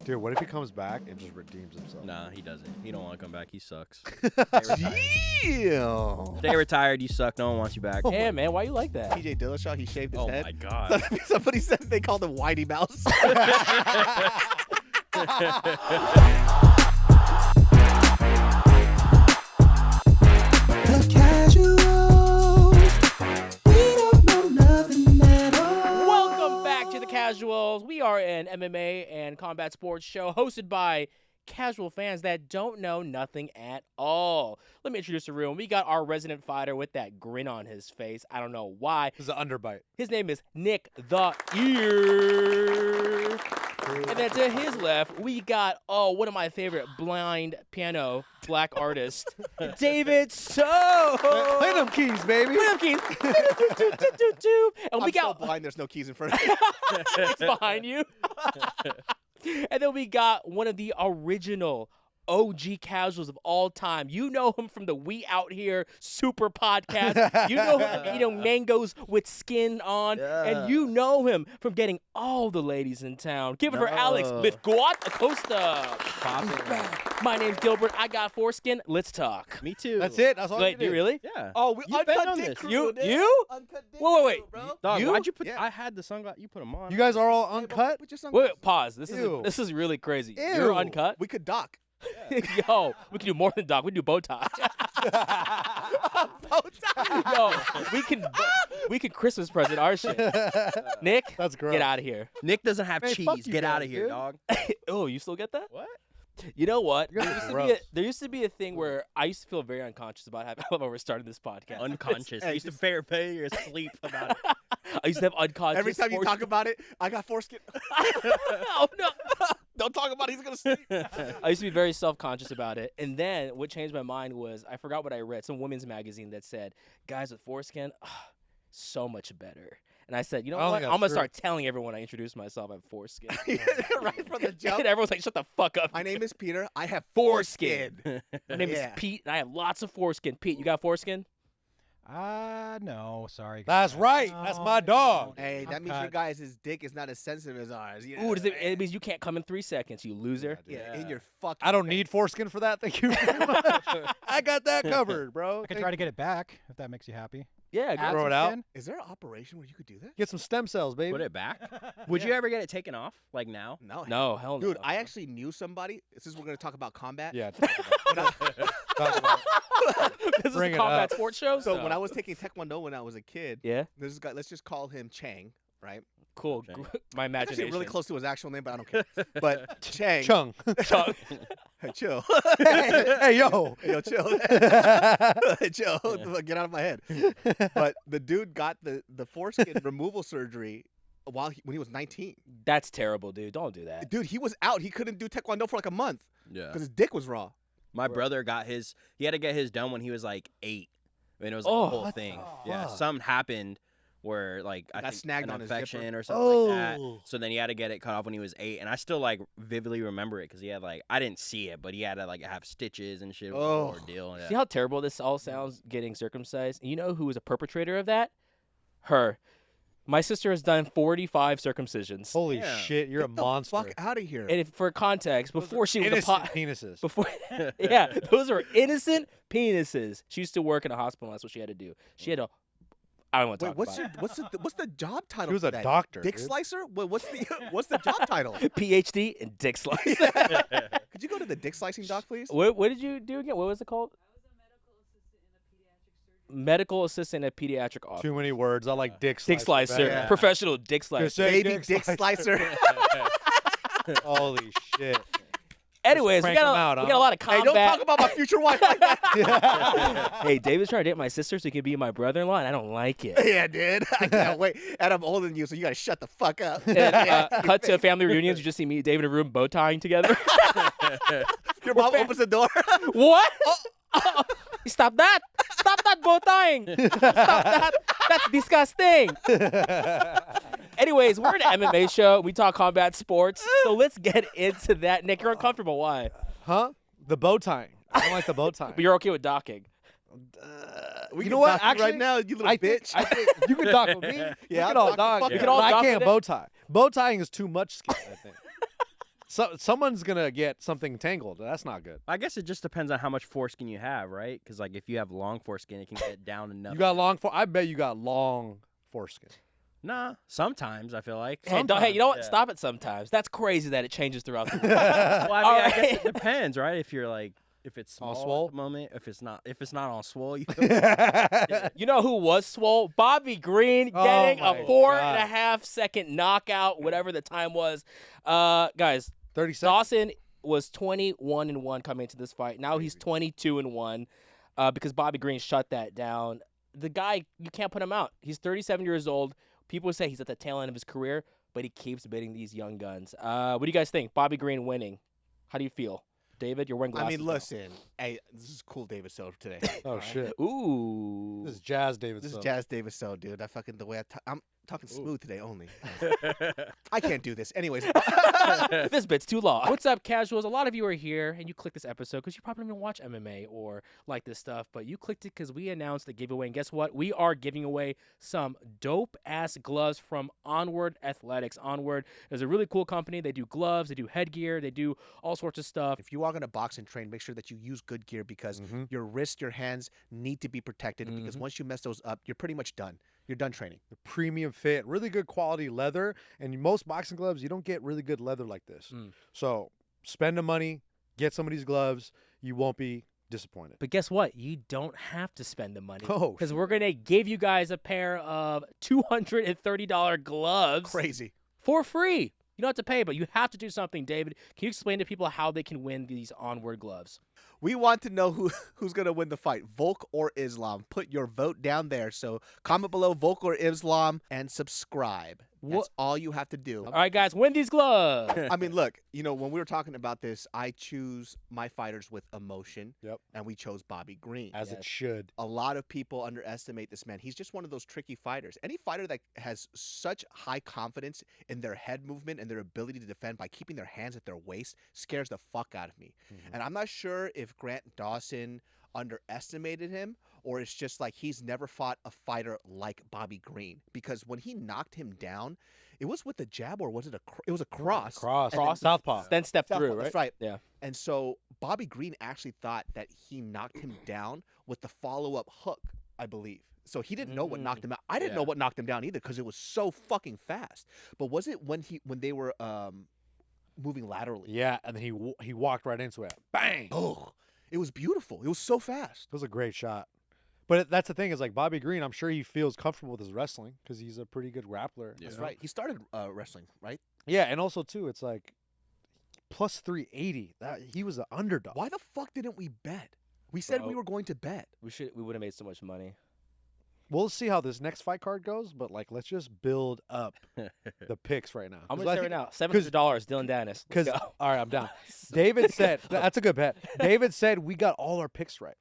Dude, what if he comes back and just redeems himself? Nah, he doesn't. He don't want to come back. He sucks. Damn. Stay retired. You suck. No one wants you back. Yeah, man, why you like that? TJ Dillashaw, he shaved his Oh head. my god. Somebody said they called him Whitey Mouse. The Casuals, we don't know nothing at all. Welcome back to the Casuals. We are an MMA and combat sports show hosted by casual fans that don't know nothing at all. Let me introduce the room. We got our resident fighter with that grin on his face. I don't know why. This is an underbite. His name is Nick the Ear. And then to his left, we got, one of my favorite blind piano black artists, David So. Play them keys, baby. Play them keys. And we I'm so got blind, there's no keys in front of me. it's behind you. And then we got one of the original OG casuals of all time. You know him from the We Out Here Super Podcast. You know him from Mangoes with Skin on. Yeah. And you know him from getting all the ladies in town. Give it for Alex Liffgod Acosta. My name's Gilbert. I got foreskin. Let's talk. Me too. That's it. That's all Wait, do you really? Yeah. Oh, we You've been uncut on dick this. crew, You? dude. You? Uncut dick Wait, crew, bro. Dog, You? why'd you put? Yeah. I had the sunglasses. You put them on. You guys are all Hey, bro, uncut? put your Wait, sunglasses. pause. This Ew. is really crazy. Ew. You're uncut? We could dock. Yo, we can do more than dog. We can do bow tie. Yo, we can Christmas present our shit. Nick, That's gross. get out of here. Nick doesn't have Hey, cheese. fuck you Get out guys, of here, dude. dog. Oh, you still get that? What? You know what? You guys There are used, to gross. there used to be a thing where I used to feel very unconscious about how we're starting this podcast. Unconscious. Hey, You used to pay your sleep about it. I used to have unconscious. Every time you foreskin. talk about it, I got foreskin. Oh no! Don't talk about it, he's going to sleep. I used to be very self-conscious about it, and then what changed my mind was I forgot what I read. Some women's magazine that said guys with foreskin, so much better. And I said, you know I don't what? think I'm that's gonna true. start telling everyone I introduce myself. I have foreskin. Right from the jump. And everyone's like, shut the fuck up. My name is Peter. I have Foreskin. foreskin. My name is Yeah. Pete, and I have lots of foreskin. Pete, you got foreskin? No, sorry. That's right. That's my dog. Hey, that I'm means your cut. guys' dick is not as sensitive as ours. You Ooh, know? it means you can't come in 3 seconds, you loser. Yeah, in your fucking I don't face. need foreskin for that. Thank you very much. I got that covered, bro. I could try to get it back if that makes you happy. Yeah, Add throw some it out. skin? Is there an operation where you could do that? Get some stem cells, baby. Put it back. Would you ever get it taken off? Like now? No. No, hell no. Dude, I actually knew somebody. Since we're going to talk about combat. Yeah. Talk about This Bring is it a combat up. sports show. So when I was taking Taekwondo when I was a kid, yeah, this guy, let's just call him Chang, right? cool. Chang. My It's imagination. actually really close to his actual name, but I don't care. But Chang. Chung. Chuck. Hey, chill. Hey, yo. Hey, yo, chill. Chill. Get out of my head. But the dude got the foreskin removal surgery when he was 19. That's terrible, dude. Don't do that. Dude, he was out. He couldn't do Taekwondo for like a month Yeah. because his dick was raw. My brother got his. He had to get his done when he was like 8. And it was like, Oh, a whole what thing. the Yeah. fuck? Something happened where like I got think snagged an on his infection zipper. or something like that. Oh. So then he had to get it cut off when he was 8, and I still like vividly remember it because he had like I didn't see it, but he had to like have stitches and shit. It was an Oh. ordeal. Yeah. See how terrible this all sounds getting circumcised? You know who was a perpetrator of that? Her. My sister has done 45 circumcisions. Holy Yeah. shit, you're a Get the monster. fuck out of here. And if, for context, before she was a Innocent pot, penises. before, yeah, those are innocent penises. She used to work in a hospital. That's what she had to do. She had to. I don't want to Wait, talk about what's the job title? He was for a that? doctor. Dick dude. slicer? What's the job title? it. PhD in dick slice. Could you go to the dick slicing doc, please? What did you do again? What was it called? Medical assistant at pediatric office. Too many words. I like dick Dick slicer. slicer, better. professional dick slicer. Just say Baby dick slicer. Holy shit. Anyways, we crank 'em got out, we huh? got a lot of Hey, combat. don't talk about my future wife like that. Hey, David's trying to date my sister so he can be my brother-in-law, and I don't like it. Yeah, dude. I can't wait. And I'm older than you, so you gotta shut the fuck up. And, cut to family reunions. You just see me, David, in a room, bow tying together. Your mom opens the door. What? Stop that! Stop that bow tying! Stop that! That's disgusting. Anyways, we're an MMA show. We talk combat sports, so let's get into that. Nick, you're uncomfortable. Why? Huh? The bow tying. I don't like the bow tying. But you're okay with docking. We You can know what? dock you Actually, right now, you little I bitch. think you can dock with me. Yeah, we can I'll all dock the dock. fuck We can all But I dock can't with it. bow tie. Bow tying is too much skin, I think. someone's gonna get something tangled. That's not good. I guess it just depends on how much foreskin you have, right? Because like if you have long foreskin, it can get down enough. You got long I bet you got long foreskin. Nah, sometimes I feel like. Hey, you know what? Yeah. Stop it sometimes. That's crazy that it changes throughout the week. Well, I mean, All I guess right. it depends, right? If you're like, if it's All small swole? at the moment, if it's not on swole, you You know who was swole? Bobby Green Oh getting a my 4.5 second knockout, whatever the time was. Guys, 30 seconds. Dawson was 21-1 coming into this fight. Now he's 22-1 because Bobby Green shut that down. The guy, you can't put him out. He's 37 years old. People say he's at the tail end of his career, but he keeps beating these young guns. What do you guys think? Bobby Green winning. How do you feel? David, you're wearing glasses. I mean, listen. Hey, this is cool David Sow today. Oh shit. Ooh. This is Jazz David. This is Jazz David Sow, dude. The way I'm talking smooth today only. I can't do this. Anyways. This bit's too long. What's up, casuals? A lot of you are here, and you clicked this episode because you probably don't even watch MMA or like this stuff, but you clicked it because we announced the giveaway. And guess what? We are giving away some dope-ass gloves from Onward Athletics. Onward is a really cool company. They do gloves, they do headgear, they do all sorts of stuff. If you walk in a box and train, make sure that you use good gear because your wrists, your hands need to be protected because once you mess those up, you're pretty much done. You're done training. The premium fit, really good quality leather, and most boxing gloves you don't get really good leather like this. So spend the money, get some of these gloves. You won't be disappointed. But guess what? You don't have to spend the money. Oh, because we're going to give you guys a pair of $230 gloves Crazy. for free. You don't have to pay, but you have to do something, David. Can you explain to people how they can win these Onward gloves? We want to know who's going to win the fight, Volk or Islam. Put your vote down there. So comment below Volk or Islam and subscribe. That's all you have to do. All right, guys, win these gloves. I mean, look, when we were talking about this, I choose my fighters with emotion. Yep. And we chose Bobby Green. As it should. A lot of people underestimate this man. He's just one of those tricky fighters. Any fighter that has such high confidence in their head movement and their ability to defend by keeping their hands at their waist scares the fuck out of me. And I'm not sure if Grant Dawson underestimated him or it's just like he's never fought a fighter like Bobby Green because when he knocked him down, it was with a jab or was it it was a cross. Cross. And then- Southpaw. Then step Southpaw, through, right? That's right. Yeah. And so Bobby Green actually thought that he knocked him down with the follow-up hook, I believe. So he didn't know what knocked him out. I didn't know what knocked him down either because it was so fucking fast. But was it when they were moving laterally? Yeah, and then he walked right into it. Bang! Oh, it was beautiful. It was so fast. It was a great shot. But that's the thing is like Bobby Green, I'm sure he feels comfortable with his wrestling because he's a pretty good grappler. That's right. He started wrestling, right? Yeah, and also too, it's like plus 380. That he was an underdog. Why the fuck didn't we bet? We said Bro. we were going to bet. We would have made so much money. We'll see how this next fight card goes, but like let's just build up the picks right now. I'm 'Cause gonna I say right think- now, $700, Dillion Danis. Because Let's go. all right, I'm down. David said that's a good bet. David said we got all our picks right.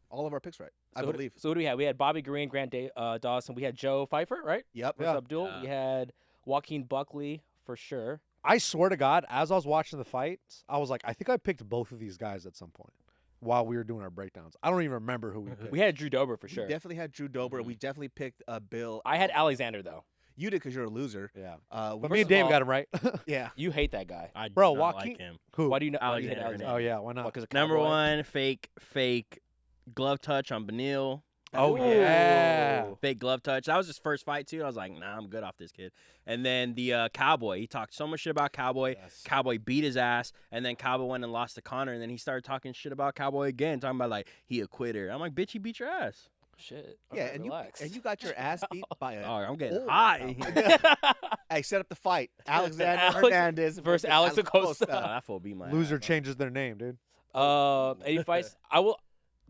All of our picks right, I So who- believe. So what do we have? We had Bobby Green, Grant Dawson. We had Joe Pfeiffer, right? Yep. Versus Abdul. Yeah. We had Joaquin Buckley for sure. I swear to God, as I was watching the fights, I was like, I think I picked both of these guys at some point while we were doing our breakdowns. I don't even remember who we picked. We had Drew Dober for sure. We definitely had Drew Dober. We definitely picked Bill. I had Alexander though. You did because you're a loser. Yeah. We- But First me and of Dave all- got him right. yeah. You hate that guy. I do Bro, not Joaquin- like him. Who? Why do you not? Why do you hate Alexander Alexander? Oh yeah, why not? What, 'cause of Number Cowboy? one, fake glove touch on Benil. Oh Ooh. yeah. Fake glove touch. That was his first fight too. I was like, nah, I'm good off this kid. And then the Cowboy. He talked so much shit about Cowboy. Yes. Cowboy beat his ass, and then Cowboy went and lost to Connor, and then he started talking shit about Cowboy again, talking about like he a quitter. I'm like, bitch, he beat your ass. Shit. Yeah, Okay, and relax. you got your ass beat by a. Oh, I'm getting old hot. Cowboy. Hey, set up the fight. Alexander Alex Hernandez versus Alex Acosta. Oh, that fool beat my Loser ass, bro. changes their name, dude. Any fights? I will.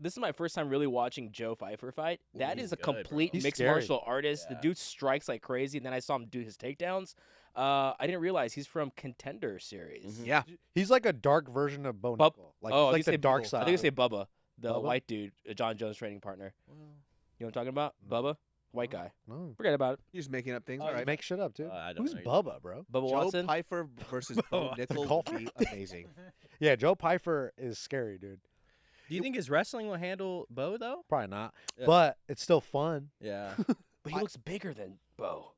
This is my first time really watching Joe Pfeiffer fight. That he's is a good, bro. complete He's mixed scary. martial artist. The Yeah. dude strikes like crazy, and then I saw him do his takedowns. I didn't realize he's from Contender Series. Mhm. Yeah. He's like a dark version of Bo Bub- Nickel. Like, oh, he's I like think the say dark Bubba. side. I think I say Bubba, the Bubba? white dude, John Jones' training partner. You know what I'm talking about? Bubba, white guy. No. Forget about it. You're just making up things. Oh, All you right. make shit up, dude. I don't Who's know. Bubba, bro? Bubba Joe Watson. Pfeiffer versus Bo Nickel golf- would be amazing. Yeah, Joe Pfeiffer is scary, dude. Do you think his wrestling will handle Bo though? Probably not, Yeah. but it's still fun. Yeah. But he looks bigger than Bo.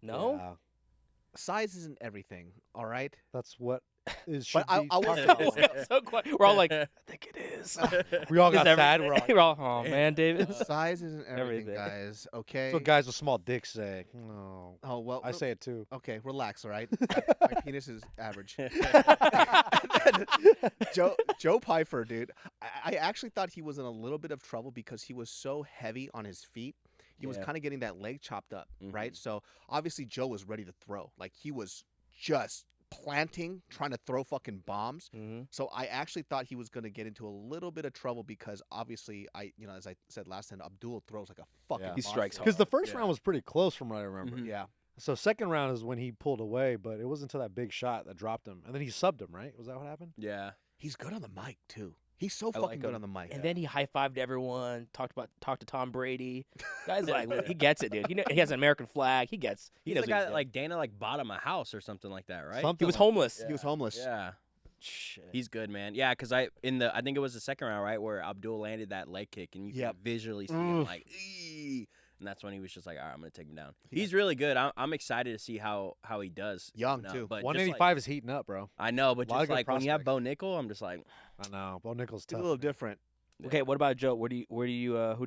No. Yeah, Size isn't everything. All right. that's what is But should be I will talked say about. this, So quiet. We're all like, I think it is. We all got Just sad. We're all like, We're all, oh man, David. size isn't everything, Everything. guys. Okay. that's what guys with small dicks say. No, Oh well. I say it too. Okay, relax, all right? My penis is average. Joe Pyfer, dude. I actually thought he was in a little bit of trouble because he was so heavy on his feet. He was Yeah. kind of getting that leg chopped up, right? So obviously Joe was ready to throw. Like he was just planting, trying to throw fucking bombs. So I actually thought he was going to get into a little bit of trouble because obviously as I said last time, Abdul throws like a fucking Yeah. He strikes monster. Because the first Yeah. round was pretty close from what I remember. Mhm. Yeah. So second round is when he pulled away, but it wasn't until that big shot that dropped him, and then he subbed him. Right? Was that what happened? Yeah. He's good on the mic too. He's so I fucking like good him. on the mic. And then he high fived everyone. Talked to Tom Brady. Guys like he gets it, dude. He has an American flag. He gets. He He's knows the what guy he's that doing. like Dana like bought him a house or something like that, right? Something He was like- homeless. He was homeless. Yeah. Shit. He's good, man. Yeah, because I think it was the second round, right, where Abdul landed that leg kick, and you Yep. could visually see him Oof. like, "Eee," and that's when he was just like, all right, I'm gonna take him down. Yeah. He's really good. I'm excited to see how he does. Young, coming up. too. But just, 185 is heating up, bro. like, I know, but Lot of just good like when you have prospects. Bo Nickel, I'm just like, I know. Bo Nickel's He's a tough. little different. Okay, what about Joe? Who do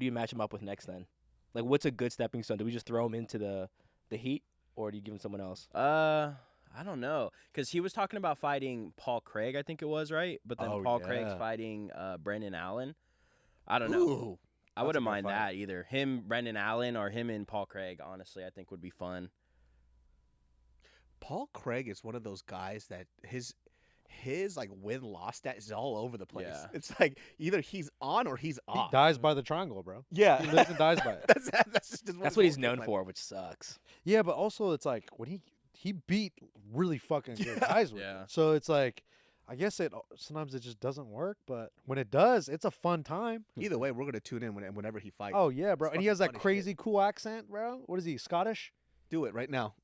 you match him up with next then? Like, what's a good stepping stone? Do we just throw him into the heat, or do you give him someone else? I don't know, because he was talking about fighting Paul Craig, I think it was, right? But then Oh, Paul Craig's yeah. fighting Brendan Allen. I don't know. Ooh. I That's a wouldn't good mind fight. that either. Him, Brendan Allen, or him and Paul Craig. Honestly, I think would be fun. Paul Craig is one of those guys that his like win-loss stat is all over the place. Yeah. It's like either he's on or he's He off. dies by the triangle, bro. Yeah. He lives and dies by it. That's what he's known for, which sucks. Yeah, but also it's like when he beat really fucking good Yeah. guys with Yeah. it. So it's like, I guess sometimes it just doesn't work, but when it does, it's a fun time. Either way, we're gonna tune in whenever he fights. Oh yeah, bro. It's And he has fucking that fun as shit. crazy cool accent, bro. What is he, Scottish? Do it right now.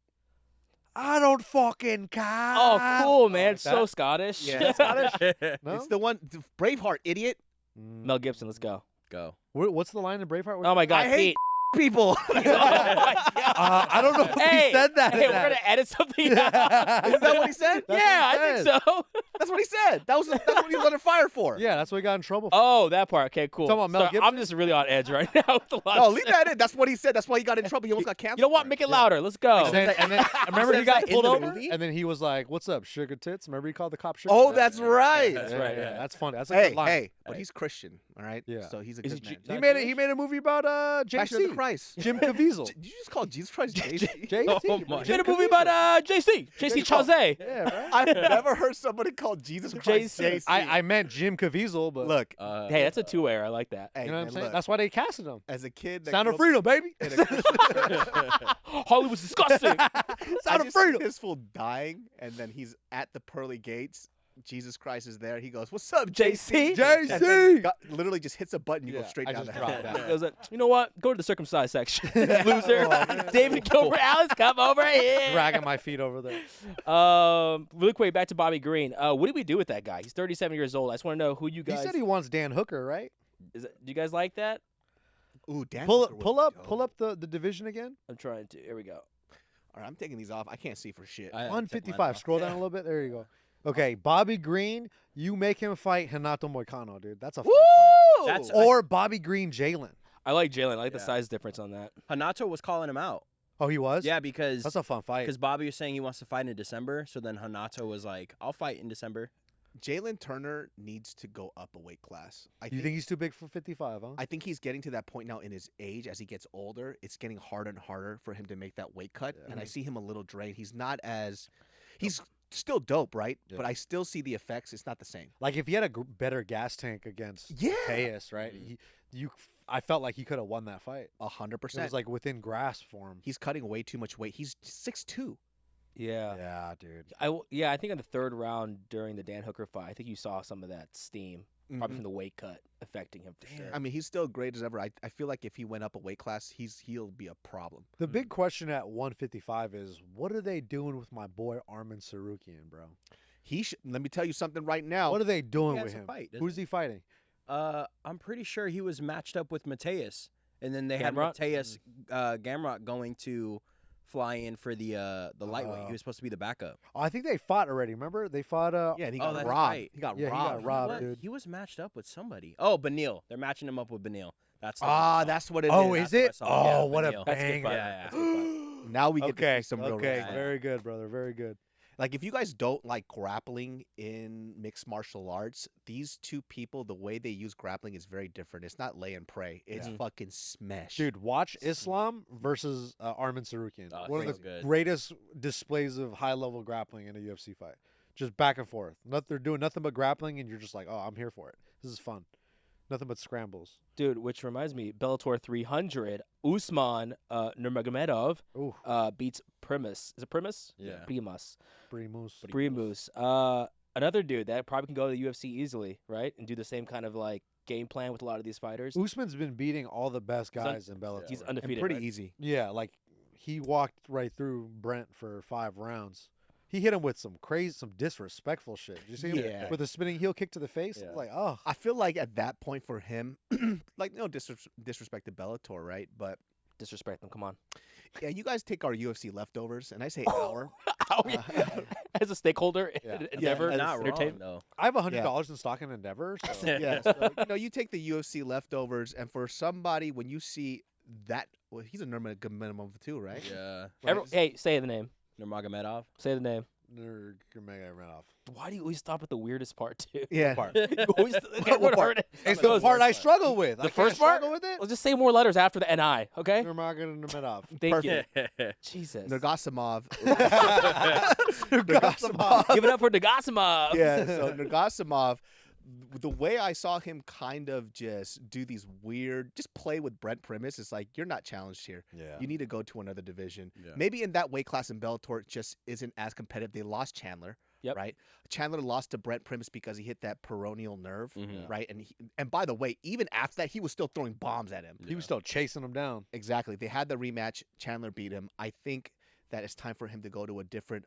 I don't fucking care. Oh, cool, man. Like So that? Scottish. Yeah. Scottish? No? It's the one, Braveheart, idiot. Mel Gibson, let's go. Go. What's the line in Braveheart? Oh my God, I hate Pete. people. Oh my God. I don't know if Hey, he said that. Hey, in we're that. gonna edit something. Is that what he said? That's what Yeah, he I think said. so. That's what he said. That's what he was under fire for. Yeah, that's what he got in trouble for. Oh, that part. Okay, cool. Talking about Mel Sorry, Gibson? I'm just really on edge right now with a lot No, of leave stuff. that in. That's what he said. That's why he got in trouble. He almost got canceled. You know what? for it. Make it louder. Let's go. And then I remember he says got that in pulled the over, movie? and then he was like, "What's up, sugar tits?" Remember he called the cop sugar. Oh, tits? that's right. That's Yeah, right, yeah, yeah. that's funny. That's a Hey, good line. hey, but he's Christian, all right? Yeah. So he's a Is good he man. Ju- He Not made it. Jewish? He made a movie about Passion of the JC, Christ. Jim Caviezel. Did you just call Jesus Christ JC? JC. Oh my Made a movie about JC Chazé. Yeah, right. I've never heard somebody call Jesus Christ JC. JC. I meant Jim Caviezel, but Look, Hey, that's a two-wayer. I like that. hey, you know what I'm man, saying? look, That's why they casted him. as a kid, that Sound of grew up freedom, baby. in a- Hollywood's disgusting. I Sound of just see freedom. this fool dying, and then he's at the pearly gates. Jesus Christ is there. He goes, "What's up, JC?" And then JC. Literally just hits a button. You Yeah, go straight I down just the dropped head. that. He goes, you know what? Go to the circumcised section, loser. David Gilbert Alice, come over here. Dragging my feet over there. Really quick, back to Bobby Green. What do we do with that guy? He's 37 years old. I just want to know who you He guys. said he wants Dan Hooker, right? Do you guys like that? Ooh, Dan Pull Hooker was pull dope. up the division again. I'm trying to. Here we go. All right, I'm taking these off. I can't see for shit. I took mine 155. off. Scroll down a little bit. There you go. Okay, Bobby Green. You make him fight Renato Moicano, dude. That's a fun fight. That's Or Bobby Green Jalen. I like Jalen. I like the Yeah. size difference on that. Hanato was calling him out. Oh, he was. Yeah, because That's a fun fight. Bobby was saying he wants to fight in December. So then Hanato was like, "I'll fight in December." Jalen Turner needs to go up a weight class. You think he's too big for 55, huh? I think he's getting to that point now in his age. As he gets older, it's getting harder and harder for him to make that weight cut. And I see him a little drained. He's not as, he's still dope, right? Yeah. But I still see the effects. It's not the same. Like if he had a better gas tank against Yeah, Tejas, right? I felt like he could have won that fight. 100%. It was like within grasp for him. He's cutting way too much weight. He's 6'2". Yeah. Yeah, dude. I think in the third round during the Dan Hooker fight, I think you saw some of that steam, probably from the weight cut, affecting him for sure. I mean, he's still great as ever. I feel like if he went up a weight class, he'll be a problem. The big question at 155 is, what are they doing with my boy Armin Sarukian, bro? Let me tell you something right now. What are they doing He with has a him? fight, doesn't Who's he fighting? I'm pretty sure he was matched up with Mateus, and then they had Gamrot? Mateus Gamrot going to fly in for the lightweight. He was supposed to be the backup. Oh, I think they fought already. Remember? They fought. Yeah, and he Oh, got that's robbed. right. He got Yeah, he got robbed. robbed. What? dude. He was matched up with somebody. Oh, Benil. They're matching him up with Benil. That's the That's what it is. Oh, That's is what I it? saw. Yeah, Oh, what a Benil. That's a good banger! fight. Yeah, That's a good fight. Now we get Okay, to see some real okay, wrestling. very good, brother. Very good. Like, if you guys don't like grappling in mixed martial arts, these two people, the way they use grappling is very different. It's not lay and pray. It's fucking smash. Dude, watch Islam versus Armin Sarukian. Oh, One of so the good. greatest displays of high-level grappling in a UFC fight. Just back and forth. They're doing nothing but grappling, and you're just like, oh, I'm here for it. This is fun. Nothing but scrambles. Dude, which reminds me, Bellator 300, Usman Nurmagomedov Ooh, beats Primus. Is it Primus? Yeah. Primus. Primus. Primus. Another dude that probably can go to the UFC easily, right? And do the same kind of like game plan with a lot of these fighters. Usman's been beating all the best un- guys in Bellator. He's and undefeated. pretty right? easy. Yeah, like he walked right through Brent for 5 rounds. He hit him with some disrespectful shit. Did you see him Yeah. with a spinning heel kick to the face? Yeah. Like, oh, I feel like at that point for him, like, no disrespect to Bellator, right? But Disrespect them. Come on. yeah, you guys take our UFC leftovers, and I say our. Oh, yeah. As a stakeholder Yeah. in Yeah, Endeavor, as- Not wrong Entertainment. though. I have $100 in stock in Endeavor. So. Yeah, so, you take the UFC leftovers, and for somebody, when you see that, well, he's a Nurmagomedov too, right? Yeah. Hey, say the name. Nurmagomedov. Say the name. Nurmagomedov. Why do you always stop at the weirdest part, too? Yeah. You always, everyone heard it. It's Goes, the part I struggle with. The first part? struggle with it. Well, just say more letters after the NI, okay? Nurmagomedov. Thank you. Perfect. Jesus. Nurgasimov. Nurgasimov. Give it up for Dagasimov. Yeah, so Nurgasimov, the way I saw him kind of just do these weird, just play with Brent Primus, it's like, you're not challenged here. Yeah. You need to go to another division. Yeah. Maybe in that weight class in Bellator, it just isn't as competitive. They lost Chandler, Yep. right? Chandler lost to Brent Primus because he hit that peroneal nerve, Mhm. right? And by the way, even after that, he was still throwing bombs at him. He was still chasing him down. Exactly. They had the rematch. Chandler beat him. I think that it's time for him to go to a different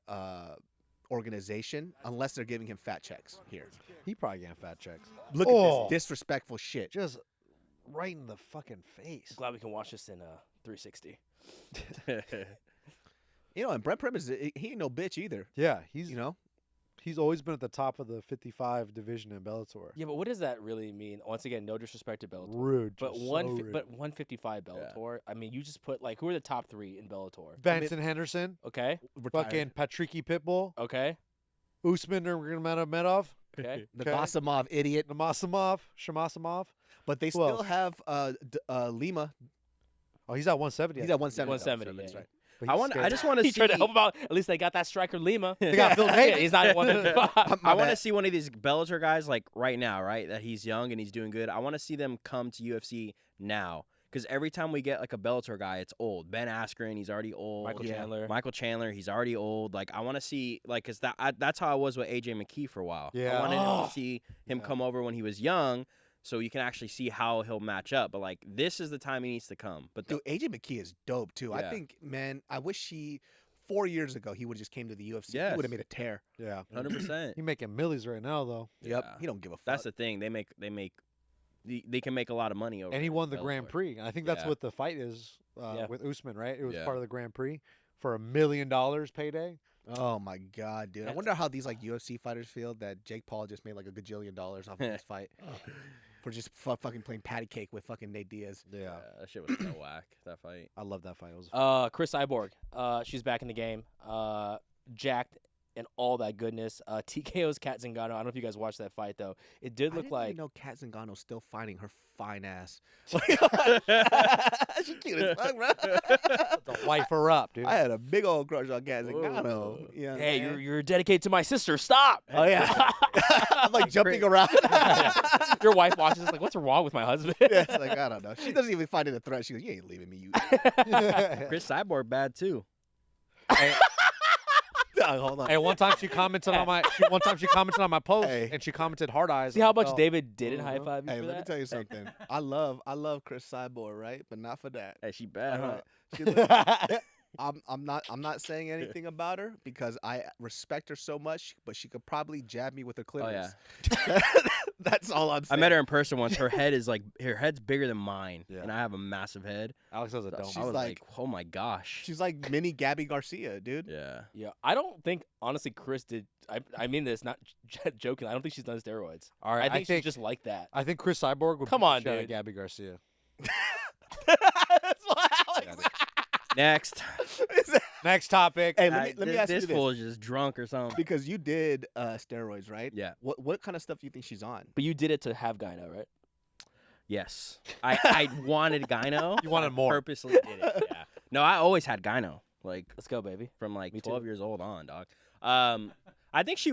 organization, unless they're giving him fat checks here. He probably getting fat checks. Look Oh. at this disrespectful shit. Just right in the fucking face. Glad we can watch this in 360. And Brent Primus, he ain't no bitch either. Yeah, he's He's always been at the top of the 55 division in Bellator. Yeah, but what does that really mean? Once again, no disrespect to Bellator. Rude. But just one, so fi- rude. but 155 Bellator. I mean, you just put like who are the top 3 in Bellator? Benson Henderson, Okay, fucking Patricky Pitbull, okay, Usman Nurmagomedov, okay. Nurgasimov, idiot. Shamasimov. But they Who still else? have Lima. Oh, he's at 170. He's at 170. 170. That's Yeah. right. But I he's want. I scared. just want to He see. tried to help him out. At least they got that striker Lima. They got Phil Yeah, Davis. he's not at 155. I want to bad. see one of these Bellator guys like right now, right? That he's young and he's doing good. I want to see them come to UFC now because every time we get like a Bellator guy, it's old. Ben Askren, he's already old. Michael Chandler. Michael Chandler, he's already old. Like I want to see like because that's how I was with AJ McKee for a while. Yeah. I wanted Oh. to see him Yeah. come over when he was young, so you can actually see how he'll match up. But like this is the time he needs to come. But Dude, AJ McKee is dope too. I Yeah. think, man, I wish 4 years ago he would have just came to the UFC. He Yes. would have made a tear. Yeah. 100%. He making millies right now though, Yep. Yeah. He don't give a fuck. That's the thing. They can make a lot of money over. and he in won the Grand Bellator. Prix. And I think that's Yeah. what the fight is Yeah. with Usman, right? It was Yeah. part of the Grand Prix for $1 million payday. Oh my god, dude! I That's- wonder how these like UFC fighters feel that Jake Paul just made like $1 gajillion off of this fight for just fucking playing patty cake with fucking Nate Diaz. Yeah. That shit was so whack. That fight. I love that fight. It was Chris Cyborg. She's back in the game. Jacked and all that goodness. TKO's Kat Zingano. I don't know if you guys watched that fight though. It did I look didn't like even know Kat Zingano's still fighting her fine ass. She cute as fuck, bro. to wife her up, dude. I had a big old crush on Kat Zingano. Whoa. Yeah. hey, you're dedicated to my sister. Stop. Oh yeah. I'm like jumping around. Your wife watches this like, what's wrong with my husband? Yeah, it's like I don't know. She doesn't even find it a threat. She goes, "You ain't leaving me, you." Chris Cyborg bad too. Hold on. Hey, one time she commented on my post, Hey. and she commented hard eyes. See how much Oh. David didn't high five you Hey, for let me that? tell you something. I love Chris Cyborg, right? But not for that. Hey, she bad, huh? Alright. She look- I'm not saying anything about her because I respect her so much, but she could probably jab me with her Oh yeah. clitoris. That's all I'm I saying. met her in person once. Her head's bigger than mine, Yeah. and I have a massive head. Alex has a dome. I She's was like- oh my gosh. She's like mini Gabby Garcia, dude. Yeah. Yeah, I don't think honestly Cris did. I mean this, not joking. I don't think she's done steroids. All right, I think she's just like that. I think Chris Cyborg would Come beat the on, shit out of dude. Gabby Garcia. That's what Alex. Next. Next topic. Hey, let me this, ask you this this. fool is just drunk or something. Because you did steroids, right? Yeah. What kind of stuff do you think she's on? But you did it to have gyno, right? Yes. I wanted gyno. You wanted I more. Purposely did it. Yeah. No, I always had gyno. Like Let's go, baby. from like Me 12 too. years old on, dog. I think she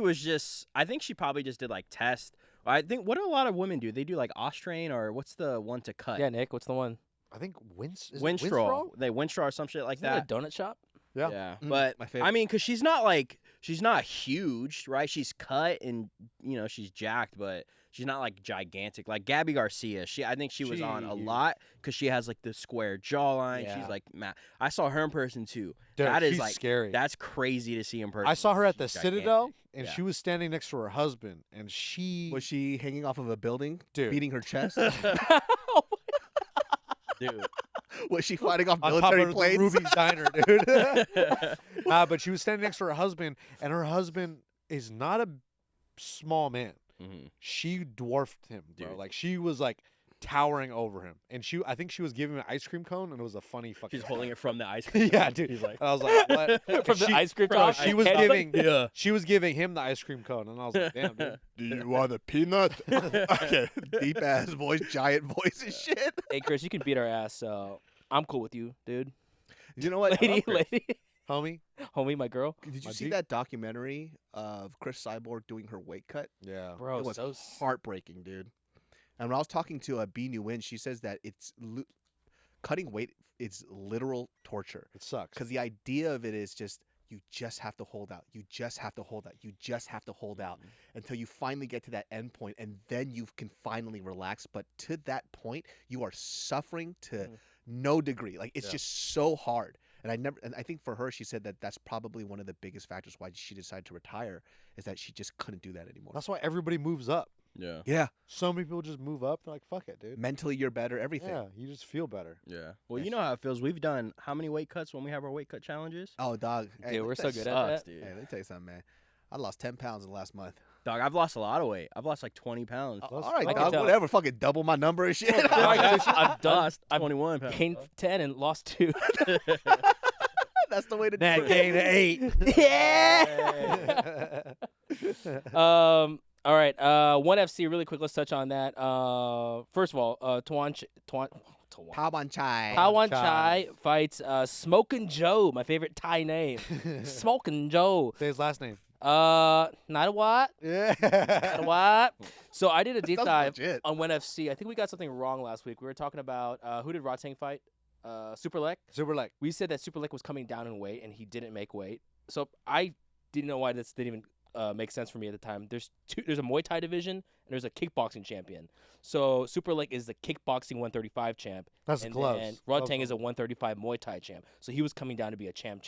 probably just did like test. I think what do a lot of women do? They do like Austrian or what's the one to cut? Yeah, Nick, what's the one? I think Winstrol. They Winstrol or some shit like Isn't that. that a donut shop? Yeah. Yeah, Mm, but my favorite. I mean, cause she's not huge, right? She's cut and she's jacked, but she's not like gigantic. Like Gabby Garcia, I think she was on a She- lot because she has like the square jawline. Yeah. She's like, I saw her in person too. Dude, that is she's like scary. that's crazy to see in person. I saw her at the She's Citadel, gigantic. and Yeah. she was standing next to her husband, and she, Was she hanging off of a building, Dude. beating her chest? Dude. Was she fighting off on top military of the planes? Ruby's Diner, dude. But she was standing next to her husband, and her husband is not a small man. Mhm. She dwarfed him, bro. Dude. Like she was like towering over him, and I think she was giving him an ice cream cone, and it was a funny fucking. She's holding it from the ice cream. Yeah, dude. He's like, And I was like, what? From the She- ice cream bro, shop? she was Head- giving. yeah. She was giving him the ice cream cone, and I was like, damn, dude. Do you want a peanut? Okay. Deep ass voice, giant voice and shit. Hey, Cris, you can beat our ass, so I'm cool with you, dude. You know what? Lady, Homie. homie, my girl. Did you My see G? that documentary of Chris Cyborg doing her weight cut? Yeah. Bro, it was so heartbreaking, dude. And when I was talking to a B New In, she says that it's cutting weight. It's literal torture It sucks. because the idea of it is just you just have to hold out. You just have to hold out. You just have to hold out until you finally get to that end point, and then you can finally relax. But to that point, you are suffering to no degree. Like it's Yeah. just so hard. And I think for her, she said that that's probably one of the biggest factors why she decided to retire is that she just couldn't do that anymore. That's why everybody moves up. Yeah. Yeah, So many people just move up. They're like, fuck it, dude. mentally you're better. Everything. Yeah, you just feel better. Yeah. Well, you know how it feels. We've done how many weight cuts when we have our weight cut challenges? Oh, dog. Hey, Dude, we're let so me good tell at Sucks, that. dude. Hey, let me tell you something, man. I lost 10 pounds in the last month. Dog, I've lost a lot of weight. I've lost like 20 pounds. All right, I can dog. tell. Whatever. Fucking double my number and shit. Alright, guys, I've done. lost I've 21 pounds. gained 10 and lost 2. That's the way to do That it. gain to 8. yeah. All right. ONE FC. Really quick. Let's touch on that. First of all, Tawanchai. Tawanchai fights Smokin Jo. My favorite Thai name. Smokin Jo. Say his last name. Not what? Yeah. Not what? So I did a deep Sounds dive legit. on ONE FC. I think we got something wrong last week. We were talking about who did Rotang fight? Superlek. Super like. We said that Superlek was coming down in weight and he didn't make weight. So I didn't know why this didn't even make sense for me at the time. There's a Muay Thai division and there's a kickboxing champion. So Superlek is the kickboxing 135 champ. That's and gloves. then Rotang is a 135 Muay Thai champ. So he was coming down to be a champ.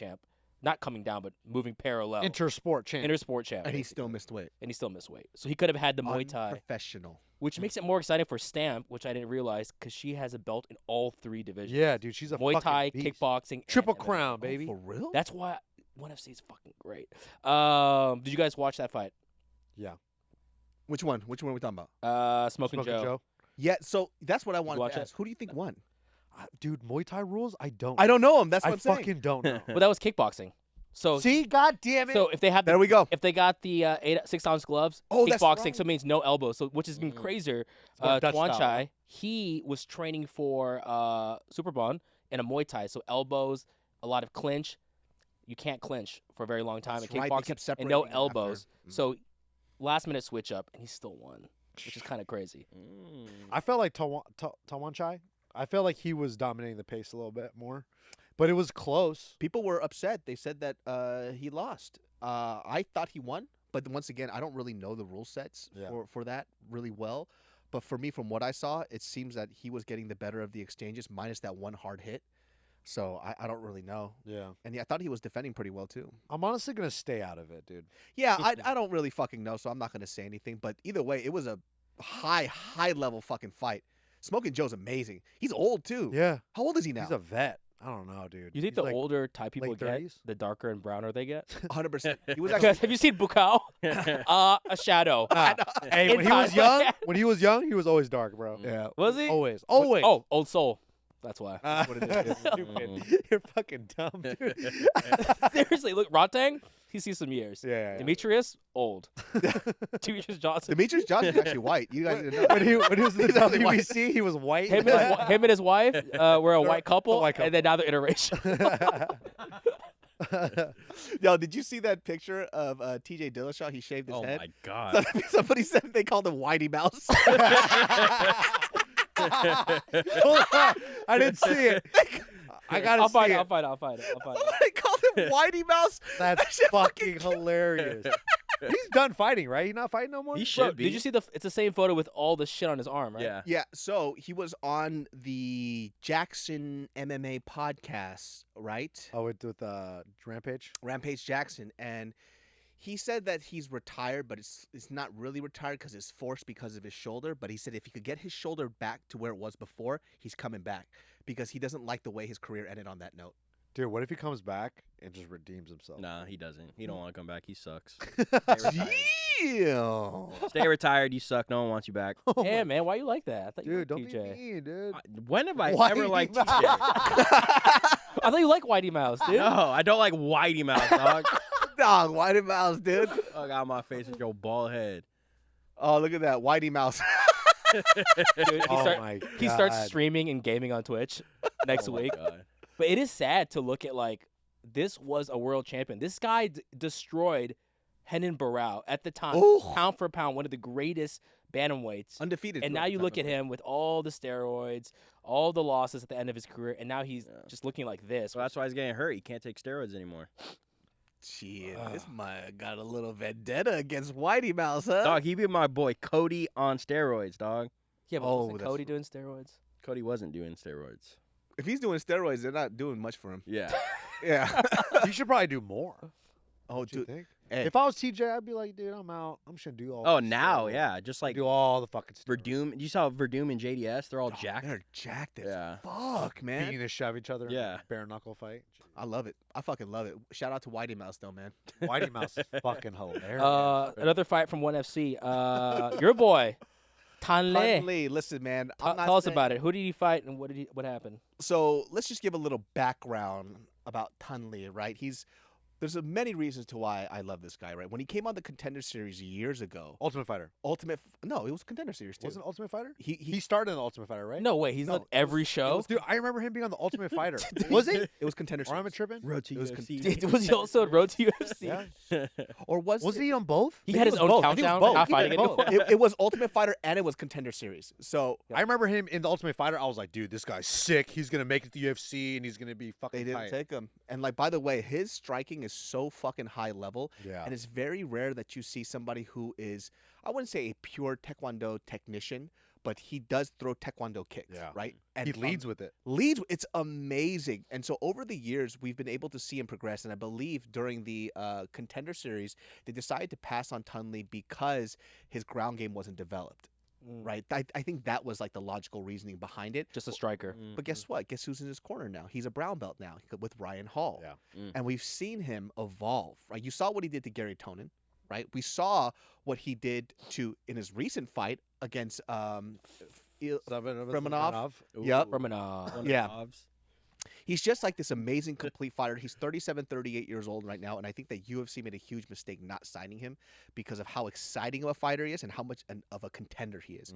Not coming down, but moving parallel. Intersport champ. Intersport champ. And he still missed weight. And he still missed weight. So he could have had the Muay Thai, Professional. which makes it more exciting for Stamp, which I didn't realize because she has a belt in all 3 divisions. Yeah, dude, she's a Muay fucking Thai, beast. kickboxing, and Triple MMA. crown, baby. For real? That's why ONE FC is fucking great. Did you guys watch that fight? Which one? Which one are we talking about? Smokin Smoking Jo. Joe. Yeah, so that's what I wanted watch to it? ask. Who do you think won? Dude, Muay Thai rules? I don't. I don't know him. That's what I I'm saying. fucking don't know. But that was kickboxing. So See, god damn it. so if they have There we go. if they got the 6-ounce gloves, Oh, that's kickboxing, right. so it means no elbows. So which is even crazier. more Dutch style, Tawanchai, right? he was training for Superbond in a Muay Thai, so elbows, a lot of clinch. You can't clinch for a very long time That's in right, they kickboxing, kept and no separating elbows. after. So last minute switch up, and he still won, which is kind of crazy. I felt like Tawanchai. I felt like he was dominating the pace a little bit more, but it was close. People were upset. They said that he lost. I thought he won, but once again, I don't really know the rule sets Yeah. for that really well. But for me, from what I saw, it seems that he was getting the better of the exchanges, minus that one hard hit. So I don't really know. Yeah. And yeah, I thought he was defending pretty well too. I'm honestly gonna stay out of it, dude. Yeah, I don't really fucking know, so I'm not gonna say anything. But either way, it was a high level fucking fight. Smokin Joe's amazing. He's old too. Yeah. How old is he now? He's a vet. I don't know, dude. You think He's the like older type people late get, 30s? the darker and browner they get? 100%. He was Because actually. have you seen Bukao? A shadow. Hey, In when he was time. young, he was always dark, bro. Yeah. Was he? Always. Oh, Old Soul. That's why. What it is. Stupid. You're fucking dumb, dude. Seriously, look, Rotang, he sees some years. Yeah. Demetrius, old. Demetrius Johnson. Demetrius Johnson's actually white. You guys didn't know. When he was in the He's actually white. WBC, he was white. Him and his wife were a white couple, white and then now they're interracial. Yo, did you see that picture of TJ Dillashaw? He shaved his Oh head. my god. Somebody said they called him Whitey Mouse. Hold on. I didn't see it. I gotta I'll find see it. it. I'll find it. I'll find it. Somebody called him Whitey Mouse. That's That shit fucking hilarious. He's done fighting, right? He's not fighting no more? He Bro, should be. did you see it's the same photo with all the shit on his arm, right? Yeah. Yeah, so he was on the Jackson MMA podcast, right? Oh, with Rampage? Rampage Jackson, and he said that he's retired, but it's not really retired because it's forced because of his shoulder. But he said if he could get his shoulder back to where it was before, he's coming back because he doesn't like the way his career ended on that note. Dude, what if he comes back and just redeems himself? Nah, he doesn't. He don't want to come back. He sucks. Damn. Stay retired. You suck. No one wants you back. Yeah, man. Why you like that? I thought you Dude, don't liked be TJ. mean, dude. When have I Whitey ever liked Mouse. TJ? I thought you liked Whitey Mouse, dude. No, I don't like Whitey Mouse, dog. Dog, Whitey Mouse, dude. Fuck out my face with your bald head. Oh, look at that. Whitey Mouse. Dude, Oh my God. he starts streaming and gaming on Twitch next Oh my week. God. But it is sad to look at, like, this was a world champion. This guy destroyed Renan Barão at the time, Ooh. pound for pound, one of the greatest bantamweights. Undefeated. And now you look at him with all the steroids, all the losses at the end of his career, and now he's just looking like this. So that's why he's getting hurt. He can't take steroids anymore. Shit, this might got a little vendetta against Whitey Mouse, huh? Dog, he beat my boy Cody on steroids, dog. Yeah, but Oh, wasn't that's- Cody doing steroids? Cody wasn't doing steroids. If he's doing steroids, they're not doing much for him. Yeah. Yeah. You should probably do more. Oh, What do you dude. think? Hey. If I was TJ, I'd be like, dude, I'm out. I'm just gonna do all. Oh, the now, steroids. yeah. Just like do all the fucking steroids. Verdum. You saw Verdum and JDS? They're all Oh, jacked. They're jacked as Yeah. fuck, man. beating the shove each other. in a Yeah. bare knuckle fight. I love it. I fucking love it. Shout out to Whitey Mouse, though, man. Whitey Mouse is fucking hilarious. Another fight from ONE FC. Your boy, Thanh Le. Lee, listen, man. Tell us about it. Who did he fight and what happened? So let's just give a little background about Thanh Le, right? There's many reasons to why I love this guy, right? When he came on the Contender Series years ago, Ultimate Fighter. no, it was Contender Series too. Wasn't it Ultimate Fighter? He He started in the Ultimate Fighter, right? No way, he's No, on every show. Dude, I remember him being on the Ultimate Fighter. Was he? It was Contender Or am I Series. tripping? Road to It was UFC. Was he also on Road to UFC? Yeah. Or was Was it? he on both? He I had think his it was own both. I think it was countdown, both. not He fighting did anyone. both. It was Ultimate Fighter and it was Contender Series. So I remember him in the Ultimate Fighter. I was like, dude, this guy's sick. He's gonna make it to the UFC and he's gonna be fucking they didn't tight. take him. And like, by the way, his striking is so fucking high level. Yeah. And it's very rare that you see somebody who is, I wouldn't say a pure Taekwondo technician, but he does throw Taekwondo kicks, Yeah. right? And He leads with it. it's amazing. And so over the years, we've been able to see him progress. And I believe during the Contender Series, they decided to pass on Thanh Le because his ground game wasn't developed, right? I think that was like the logical reasoning behind it. Just a striker. But guess what? Guess who's in his corner now? He's a brown belt now with Ryan Hall. Yeah. Mm. And we've seen him evolve, right? You saw what he did to Gary Tonin, right? We saw what he did in his recent fight against Romanov. Yep. From an Yeah. He's just like this amazing complete fighter. He's 37, 38 years old right now, and I think that UFC made a huge mistake not signing him because of how exciting of a fighter he is and how much of a contender he is.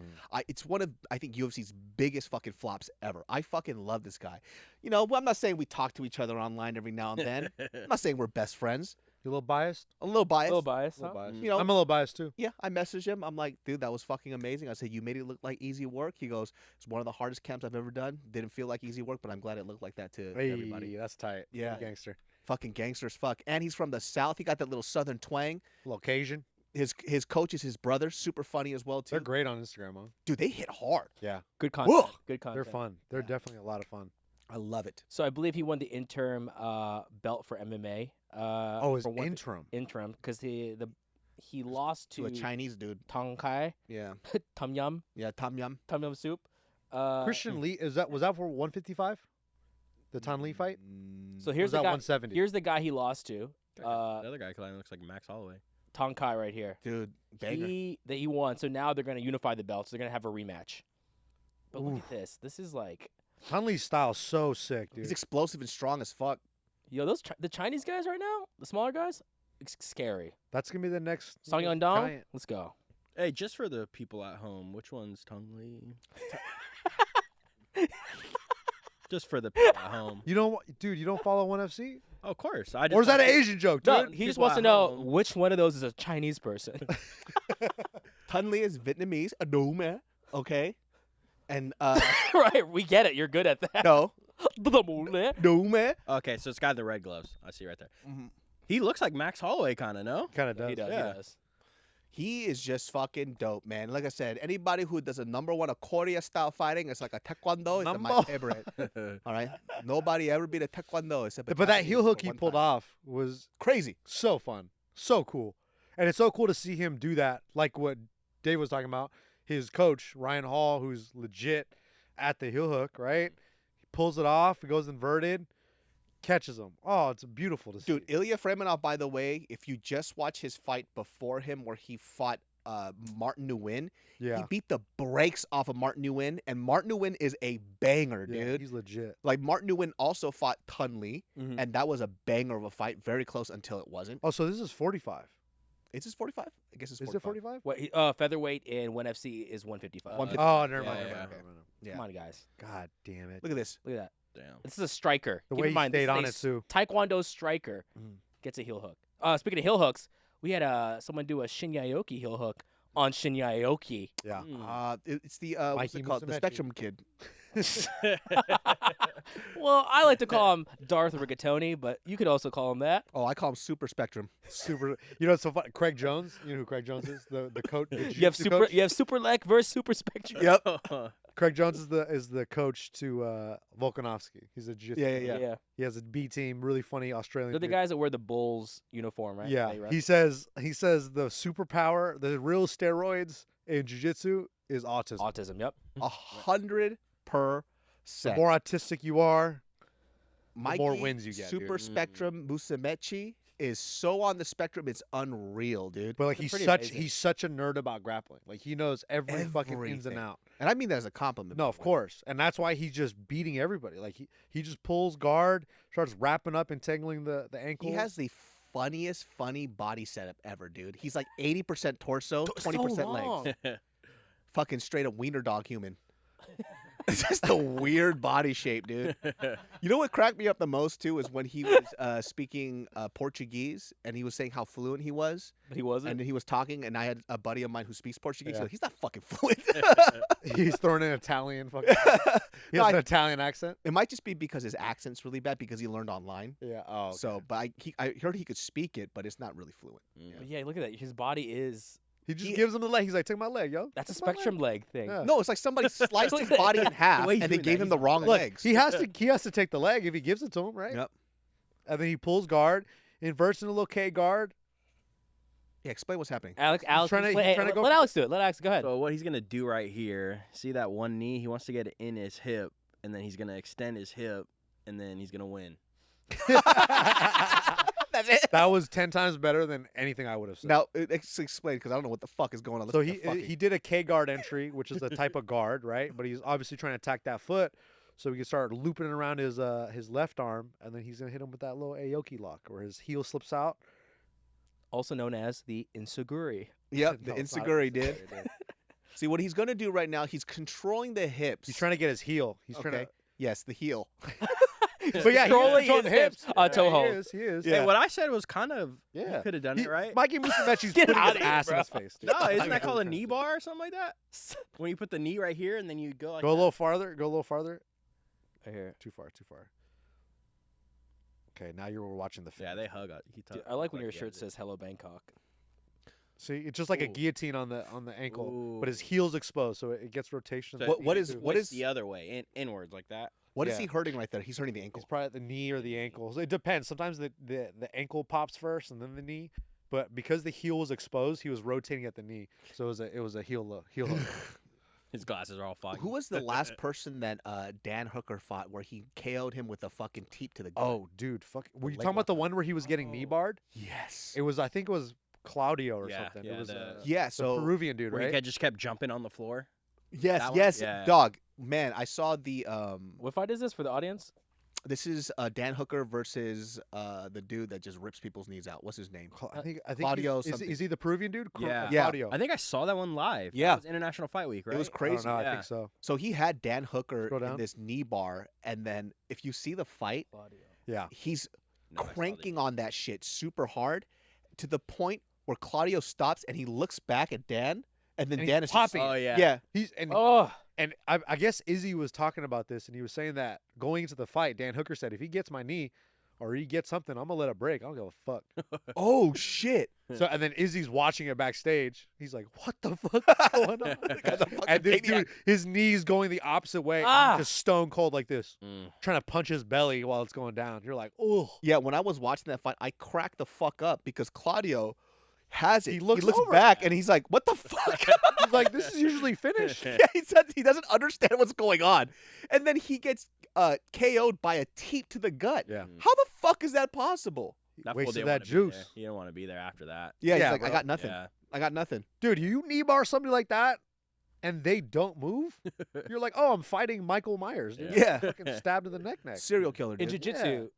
It's one of, I think, UFC's biggest fucking flops ever. I fucking love this guy. You know, I'm not saying we talk to each other online every now and then. I'm not saying we're best friends. You a little biased? A little biased. little bias. A little Huh? biased. You know, I'm a little biased too. yeah, I messaged him. I'm like, dude, that was fucking amazing. I said, you made it look like easy work. He goes, it's one of the hardest camps I've ever done. Didn't feel like easy work, but I'm glad it looked like that to everybody. Hey, that's tight. Yeah. Gangster. Fucking gangster as fuck. And he's from the South. He got that little Southern twang. Little Cajun. His coach is his brother. Super funny as well, too. They're great on Instagram, huh? Dude, they hit hard. Yeah. Good content. Whoa. Good content. They're fun. They're definitely a lot of fun. I love it. So I believe he won the interim belt for MMA. Oh, his for one- interim. interim because he lost To to a Chinese dude. Tawanchai, Yeah. Tom Yum Tom soup. Christian Lee was that for 155? The Tan Lee fight? So Or here's was the that guy. 170? Here's the guy he lost to. The other guy looks like Max Holloway. Tawanchai right here. Dude, banger. He won. So now they're gonna unify the belts. They're gonna have a rematch. But look at this. This is like, Tan Lee's style's so sick, dude. He's explosive and strong as fuck. yo, the Chinese guys right now, the smaller guys, it's scary. That's gonna be the next Song Yong Dong, let's go. Hey, just for the people at home, which one's Tong Lee? Just for the people at home. You don't, dude. You don't follow ONE FC, Oh, of course. I just or is that an thought- Asian joke, No, dude? he just people wants to at know home. which one of those is a Chinese person. Tan Lee is Vietnamese. No, man. Okay. And, Right, we get it. You're good at that. no. No. No, man. Okay, so it's got the red gloves. I see right there. Mhm. He looks like Max Holloway, kind of, no? Kind of does. He does. Yeah. He does. He is just fucking dope, man. Like I said, anybody who does a #1 a Korea style fighting, it's like a taekwondo. It's my Number- favorite. All right. Nobody ever beat a taekwondo except. But that heel hook he pulled off was Crazy. so fun, so cool, and it's so cool to see him do that. Like what Dave was talking about, his coach Ryan Hall, who's legit at the heel hook, right? He pulls it off. He goes inverted, catches him. Oh, it's beautiful to see. Dude, Ilya Fremenov, by the way, if you just watch his fight before him where he fought Martin Nguyen, he yeah, beat the brakes off of Martin Nguyen, and Martin Nguyen is a banger, yeah, dude. he's legit. Like, Martin Nguyen also fought Tan Lee, Mhm. and that was a banger of a fight, very close until it wasn't. Oh, so this is 45. Is this 45? I guess it's Is 45. it 45? What? Featherweight in ONE FC is 155. 155. Oh, never yeah, mind. yeah, never yeah. mind, never mind. Yeah. Come on, guys. God damn it. Look at this. Look at that. Damn. This is a striker. The Keep way in he mind, this stayed on is it, too. Taekwondo striker Mhm. gets a heel hook. Speaking of heel hooks, we had someone do a Shinyaoki heel hook on Shinyaoki. Yeah. Mm. It's the what's Mikey it called? The Musumeci. Spectrum Kid. Well, I like to call him Darth Rigatoni, but you could also call him that. Oh, I call him Super Spectrum. Super. You know, it's so funny. Craig Jones. You know who Craig Jones is? The coach. The You have jiu-jitsu super. coach? You have Super Leg versus Super Spectrum. Yep. Craig Jones is the coach to Volkanovski. He's a jiu-jitsu. Yeah. He has a B team. Really funny Australian. They're the dude. guys that wear the Bulls uniform, right? Yeah. They wrestle. He says the superpower, the real steroids in jiu-jitsu is autism. Autism. Yep. 100%. The more autistic you are, Mikey, more wins you get, Super dude. Spectrum Musumeci is so on the spectrum, it's unreal, dude. but like That's he's pretty amazing. such a nerd about grappling. Like he knows every fucking ins and Everything. out. And I mean that as a compliment. No, by of the way. course. And that's why he's just beating everybody. Like he just pulls guard, starts wrapping up and tangling the ankles. He has the funniest, funny body setup ever, dude. He's like 80% torso, So 20% long. legs. Fucking straight up wiener dog human. It's just a weird body shape, dude. You know what cracked me up the most too is when he was speaking Portuguese and he was saying how fluent he was, But he wasn't. and then he was talking, and I had a buddy of mine who speaks Portuguese. Yeah. So he's not fucking fluent. He's throwing in Italian fucking. He No, has I- an Italian accent. It might just be because his accent's really bad because he learned online. Yeah. Oh. Okay. So, but I heard he could speak it, but it's not really fluent. But yeah, look at that. His body is. he just he- gives him the leg. He's like, take my leg, yo. That's a Take my leg." spectrum leg thing. Yeah. No, it's like somebody sliced his body in half, way he's and they doing gave that, him the he's wrong Look, legs. he has to take the leg if he gives it to him, right? Yep. And then he pulls guard, inverts in a little K guard. Yeah, explain what's happening. Alex, trying to- explain- he's trying to let go- let Alex do it. Let Alex go ahead. So what he's gonna do right here? See that one knee? He wants to get it in his hip, and then he's gonna extend his hip, and then he's gonna win. That's it. That was 10 times better than anything I would have said. Now, explain because I don't know what the fuck is going on. So Listen to fucking- he did a K guard entry, which is a type of guard, right? But he's obviously trying to attack that foot, so he can start looping it around his left arm, and then he's gonna hit him with that little Aoki lock, where his heel slips out. Also known as the Insuguri. Yep, the No, it's not Insuguri Insuguri, did. dude. See what he's gonna do right now? He's controlling the hips. He's trying to get his heel. He's trying Okay. to. Yes, the heel. But yeah, Controlling he's his hips. Yeah, Toe he hold. is. He is. Yeah. Hey, what I said was kind of. Yeah. He could have done He- it right. Mikey Musumeci's Get putting his outta here, ass in bro. his face. Dude. No, isn't that Like, called a I'm knee trying to bar or something like that? When you put the knee right here and then you go like Go a that. little farther. Go a little farther. Right here. Too far. Too far. Okay, now you're watching the. Yeah, they hug. Dude, I like when your shirt says "Hello Bangkok." See, it's just like a Ooh. guillotine on the ankle, but his Ooh. heel's exposed, so it gets rotation. So What What is- is what Twist is- the other way, inwards like that? What is Yeah. he hurting right there? He's hurting the ankle. It's probably at the knee or the ankle. So it depends. Sometimes the ankle pops first and then the knee. But because the heel was exposed, he was rotating at the knee. So it was a heel hook. His glasses are all foggy. Who was the last person that Dan Hooker fought where he KO'd him with a fucking teep to the gut? Oh, dude, fuck. Were you leg talking about the lock. one where he was getting knee barred? yes. It was. I think it was Claudio or Yeah, something. yeah, It was Yeah, the so Peruvian dude, Where right? he just kept jumping on the floor. yes, that one? yes, Yeah. dog. Man, I saw the What fight is this for the audience? this is Dan Hooker versus the dude that just rips people's knees out. What's his name? I think Claudio is something. he the Peruvian dude? Yeah. Yeah. Claudio. I think I saw that one live. Yeah. That was International Fight Week, right? It was I crazy. don't know. I Yeah. think so. So he had Dan Hooker Scroll in down. this knee bar, and then if you see the fight, Yeah. he's No, I saw that. cranking on that shit super hard to the point where Claudio stops and he looks back at Dan, and then And he's Dan is just, popping. Oh yeah. yeah, He's and Oh, and I guess Izzy was talking about this, and he was saying that going into the fight, Dan Hooker said, if he gets my knee or he gets something, I'm gonna let it break. I don't give a fuck. oh shit. So and then Izzy's watching it backstage. He's like, "What the fuck is going on?" Guy's a fucking And this maniac. dude, his knees going the opposite way, Ah. just stone cold like this, Mm. trying to punch his belly while it's going down. You're like, "Oh." Yeah, when I was watching that fight, I cracked the fuck up because Claudio has it. He looks over back at and he's like, "What the fuck?" He's like, "This is usually finished." Yeah, he says he doesn't understand what's going on, and then he gets KO'd by a teep to the gut. Yeah. How the fuck is that possible? That fool Wasted didn't that wanna be there. juice. He didn't want to be there after that. Yeah, Yeah, he's like, bro. "I got nothing. Yeah. I got nothing." Dude, you knee bar somebody like that, and they don't move. You're like, "Oh, I'm fighting Michael Myers." Dude. Yeah. Fucking stabbed in the neck. Serial killer. in Dude. jiu-jitsu,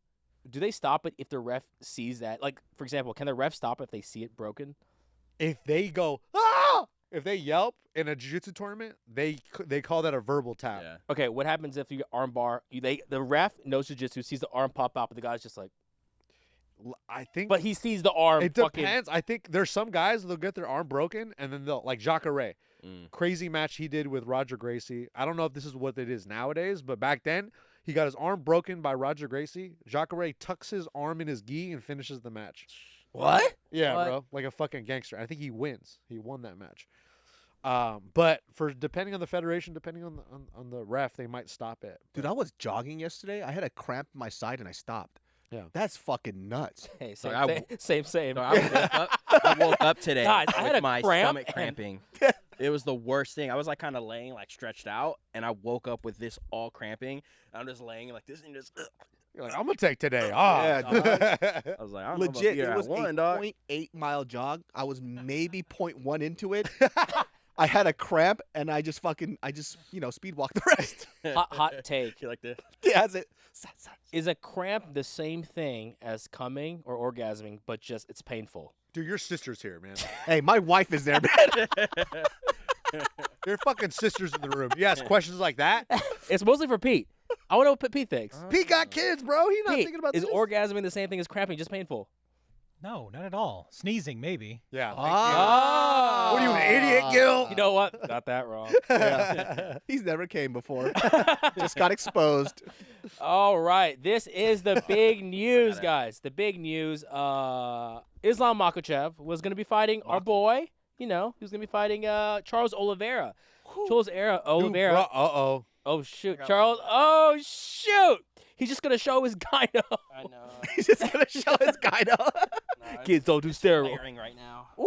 do they stop it if the ref sees that? Like, for example, can the ref stop if they see it broken? If they go, "Ah!" If they yelp in a jiu-jitsu tournament, they call that a verbal tap. Yeah. Okay, what happens if you get arm bar? The ref knows jiu-jitsu, sees the arm pop out, but the guy's just like, I think but he sees the arm. it fucking, depends. I think there's some guys they'll get their arm broken and then they'll like Jacare. Mm. Crazy match he did with Roger Gracie. I don't know if this is what it is nowadays, but back then he got his arm broken by Roger Gracie. Jacare tucks his arm in his gi and finishes the match. What? Yeah, What? bro, like a fucking gangster. I think he wins. He won that match. But for depending on the federation, depending on the ref, they might stop it. Dude, I was jogging yesterday. I had a cramp in my side and I stopped. Yeah. That's fucking nuts. Hey, So same. So I woke up today Guys, I with had a my cramp stomach and- cramping. It was the worst thing. I was like kind of laying like stretched out, and I woke up with this all cramping. And I'm just laying like this and just. You're like, I'm gonna take today off. Yeah, I was like, I don't know Legit, if it I'm was one, a dog. 0.8-mile jog. I was maybe 0.1 into it. I had a cramp and I just speed walked the rest. hot take. You like this? Yeah, that's it. Is a cramp the same thing as coming or orgasming, but just it's painful? Dude, your sister's here, man. Hey, my wife is there, man. Your fucking sister's in the room. You ask questions like that. It's mostly for Pete. I want to know what Pete thinks. Pete got kids, bro. He's not Pete, thinking about is this. orgasming the same thing as cramping, just painful? No, not at all. Sneezing, maybe. Yeah. Ah. What are you, an idiot, Gil? You know what? Got that wrong. Yeah. He's never came before. Just got exposed. All right. This is the big news, guys. The big news. Islam Makhachev was going to be fighting our boy. You know, he was going to be fighting Charles Oliveira. Oliveira. Uh-oh. Oh, shoot. Charles. Oh, shoot. He's just going to show his gyno. I know. He's just going to show his guy now. Kids don't do steroids. Layering right now. Woo!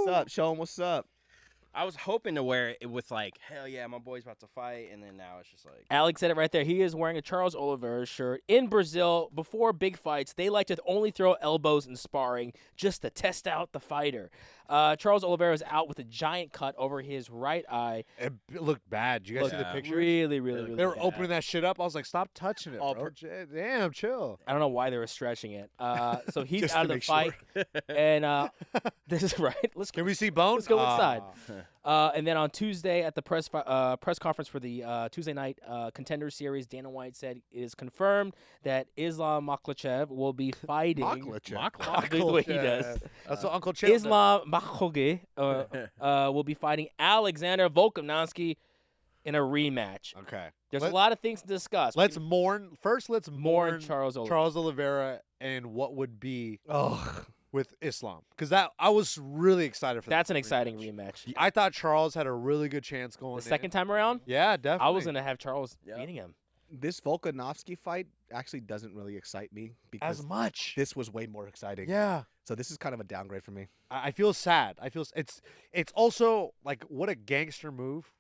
What's up? Show him what's up. I was hoping to wear it with like, hell yeah, my boy's about to fight, and then now it's just like. Alex said it right there. He is wearing a Charles Oliveira shirt. In Brazil, before big fights, they like to only throw elbows in sparring just to test out the fighter. Charles Oliveira is out with a giant cut over his right eye. It looked bad. Did you guys see the Yeah. picture? Really They were bad. opening that shit up. I was like, stop touching it, All bro. Damn, chill. I don't know why they were stretching it. So he's Just out to of the make fight. And this is right. Can we see Bone? Let's go inside. Ah. And then on Tuesday at the press conference for the Tuesday night Contender Series, Dana White said it is confirmed that Islam Makhachev will be fighting. The way he does. That's what Uncle Chill does. Islam Makhachev will be fighting Alexander Volkanovski in a rematch. Okay. There's a lot of things to discuss. Let's mourn. First, let's mourn mourn Charles Oliveira. Charles Oliveira and what would be Oh, with Islam. Because I was really excited for that. That's an exciting rematch. I thought Charles had a really good chance going The second time around, Yeah, definitely. I was going to have Charles Yeah. beating him. This Volkanovski fight actually doesn't really excite me because As much. this was way more exciting. Yeah. So this is kind of a downgrade for me. I feel sad. It's also like what a gangster move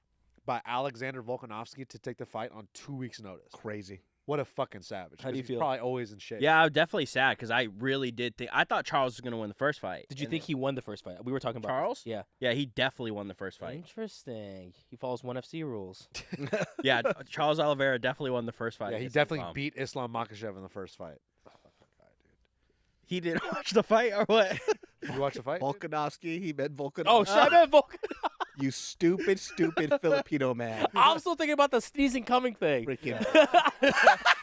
by Alexander Volkanovski to take the fight on 2 weeks' notice. Crazy. What a fucking savage. How do 'cause you he's feel? Probably always in shape. Yeah, I'm definitely sad because I really did think I thought Charles was gonna win the first fight. Did you And think he won the first fight? We were talking about Charles? Yeah. Yeah, he definitely won the first fight. Interesting. He follows ONE FC rules. Yeah, Charles Oliveira definitely won the first fight. Yeah, he against definitely Islam. beat Islam Makhachev in the first fight. He did watch the fight or what? You watch the fight? dude? Volkanovski, he meant Volkanovski. Oh, shit! I meant Volk. You stupid Filipino man. I'm still thinking about the sneezing coming thing. Freaking.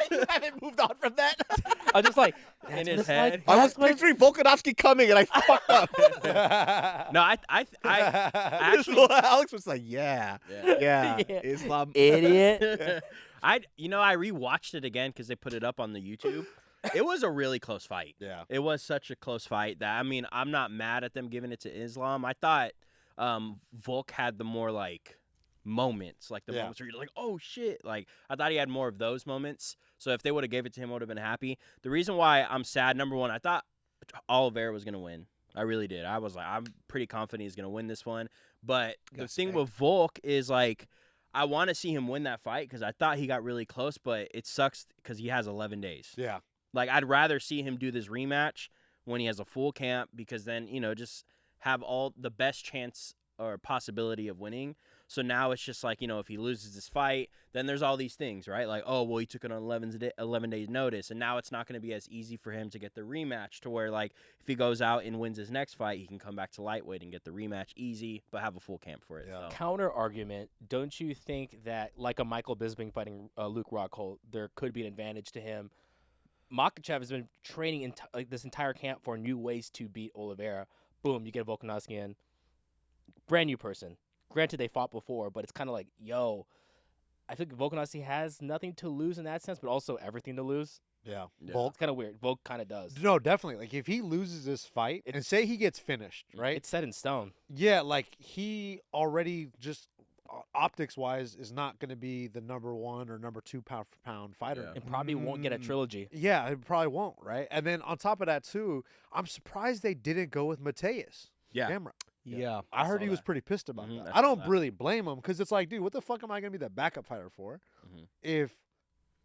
You haven't moved on from that. I'm just like In that's his what it's head. like. I was That's what it's- picturing Volkanovski coming and I fucked up. No, I actually, Alex was like, yeah, yeah. Yeah. Islam. Idiot. I rewatched it again because they put it up on the YouTube. It was a really close fight. Yeah. It was such a close fight that I'm not mad at them giving it to Islam. I thought Volk had the more like moments, like the Yeah. moments where you're like, oh shit. Like I thought he had more of those moments. So if they would have gave it to him, I would have been happy. The reason why I'm sad, number one, I thought Oliveira was gonna win. I really did. I was like, I'm pretty confident he's gonna win this one. But the Gotta thing stay. with Volk is like, I want to see him win that fight because I thought he got really close, but it sucks because he has 11 days. Yeah. Like, I'd rather see him do this rematch when he has a full camp because then, just have all the best chance or possibility of winning. So now it's just like, if he loses this fight, then there's all these things, right? Like, oh, well, he took it on 11 days notice, and now it's not going to be as easy for him to get the rematch to where, like, if he goes out and wins his next fight, he can come back to lightweight and get the rematch easy, but have a full camp for it. Yeah. So. Counter argument: don't you think that, like a Michael Bisping fighting Luke Rockhold, there could be an advantage to him? Makhachev has been training like this entire camp for new ways to beat Oliveira. Boom, you get Volkanovski in. Brand new person. Granted, they fought before, but it's kind of like, yo, I think Volkanovski has nothing to lose in that sense, but also everything to lose. Yeah. Yeah. Volk. It's kind of weird. Volk kind of does. No, definitely. Like if he loses this fight and say he gets finished, right? It's set in stone. Yeah, like he already just optics wise is not going to be the number 1 or number 2 pound for pound fighter. Yeah. And probably won't get a trilogy. Yeah, it probably won't, right? And then on top of that too, I'm surprised they didn't go with Mateus. Yeah. Gamrot. Yeah. I heard saw he was that. pretty pissed about Mhm, that. I I saw don't that. really blame him because it's like, dude, what the fuck am I going to be the backup fighter for Mhm. if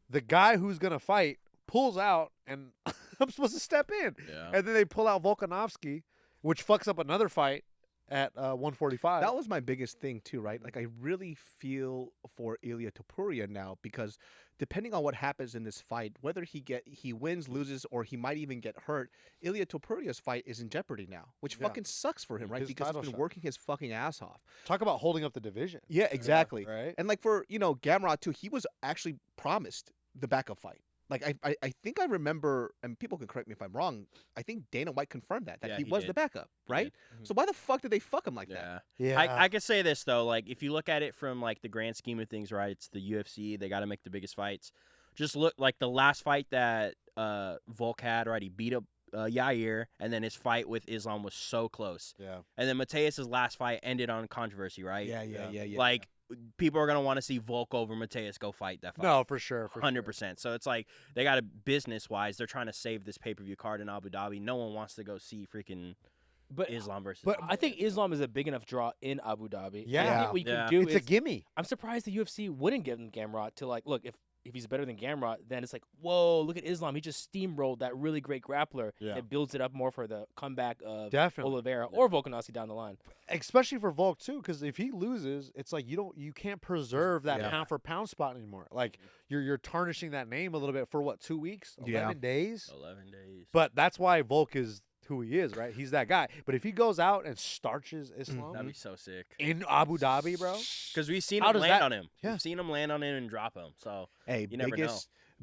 the guy who's going to fight pulls out and I'm supposed to step in? Yeah. And then they pull out Volkanovski, which fucks up another fight at 145. That was my biggest thing too, right? Like I really feel for Ilia Topuria now because depending on what happens in this fight, whether he wins, loses, or he might even get hurt, Ilia Topuria's fight is in jeopardy now, which Yeah. fucking sucks for him, right? His Because he's title been shot. working his fucking ass off. Talk about holding up the division. Yeah, exactly. Right? And like for Gamrot too, he was actually promised the backup fight. Like I think I remember, and people can correct me if I'm wrong. I think Dana White confirmed that Yeah, he he was did. the backup, He right? did. Mhm. So why the fuck did they fuck him like that? Yeah. Yeah. I could say this though, like if you look at it from like the grand scheme of things, right? It's the UFC. They got to make the biggest fights. Just look like the last fight that Volk had, right? He beat up Yair, and then his fight with Islam was so close. Yeah. And then Mateus's last fight ended on controversy, right? Yeah. Like people are gonna want to see Volk over Mateus go fight that fight. No, for sure. 100%. So it's like they got to business wise, they're trying to save this pay per view card in Abu Dhabi. No one wants to go see freaking But Islam versus. but I think Islam is a big enough draw in Abu Dhabi. Yeah. I think what we Yeah. can do It's is a gimme. I'm surprised the UFC wouldn't give him Gamrot to like, look, if he's better than Gamrot, then it's like, whoa, look at Islam. He just steamrolled that really great grappler. Yeah. It builds it up more for the comeback of Definitely. Oliveira or Volkanovski down the line. Especially for Volk too, because if he loses, it's like you can't preserve that Yeah. pound for pound spot anymore. Like you're tarnishing that name a little bit for what, 2 weeks, 11 Yeah. days. 11 days. But that's why Volk is who he is, right? He's that guy. But if he goes out and starches Islam That'd be so sick. in Abu Dhabi, bro, Because we've seen How him does land that- on him. Yeah. We've seen him land on him and drop him. So Hey, You never know.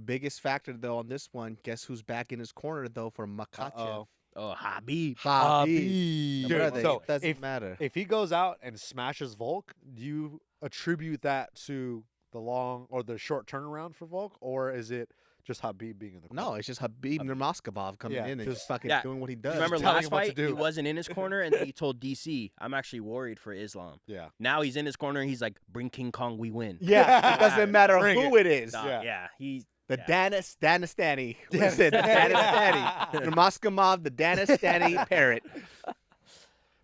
biggest factor though on this one. Guess who's back in his corner though for Makhachev? Uh-oh. oh Habib. Habib. Dude, Brother, so it doesn't if- matter. if he goes out and smashes Volk, do you attribute that to the long or the short turnaround for Volk, or is it Just Habib being in the No, corner. it's just Habib Nurmagomedov coming Yeah, in and just- just fucking Yeah. doing what he Do does. you remember telling last him what to fight? do. He wasn't in his corner, and then he told DC, "I'm actually worried for Islam." Yeah. Now he's in his corner, and he's like, "Bring King Kong, we win." Yeah, it doesn't matter Bring who it is. Nah, Yeah. yeah, he's The yeah. Danistani. Listen, the Danistani. Nurmagomedov, the Danistani parrot.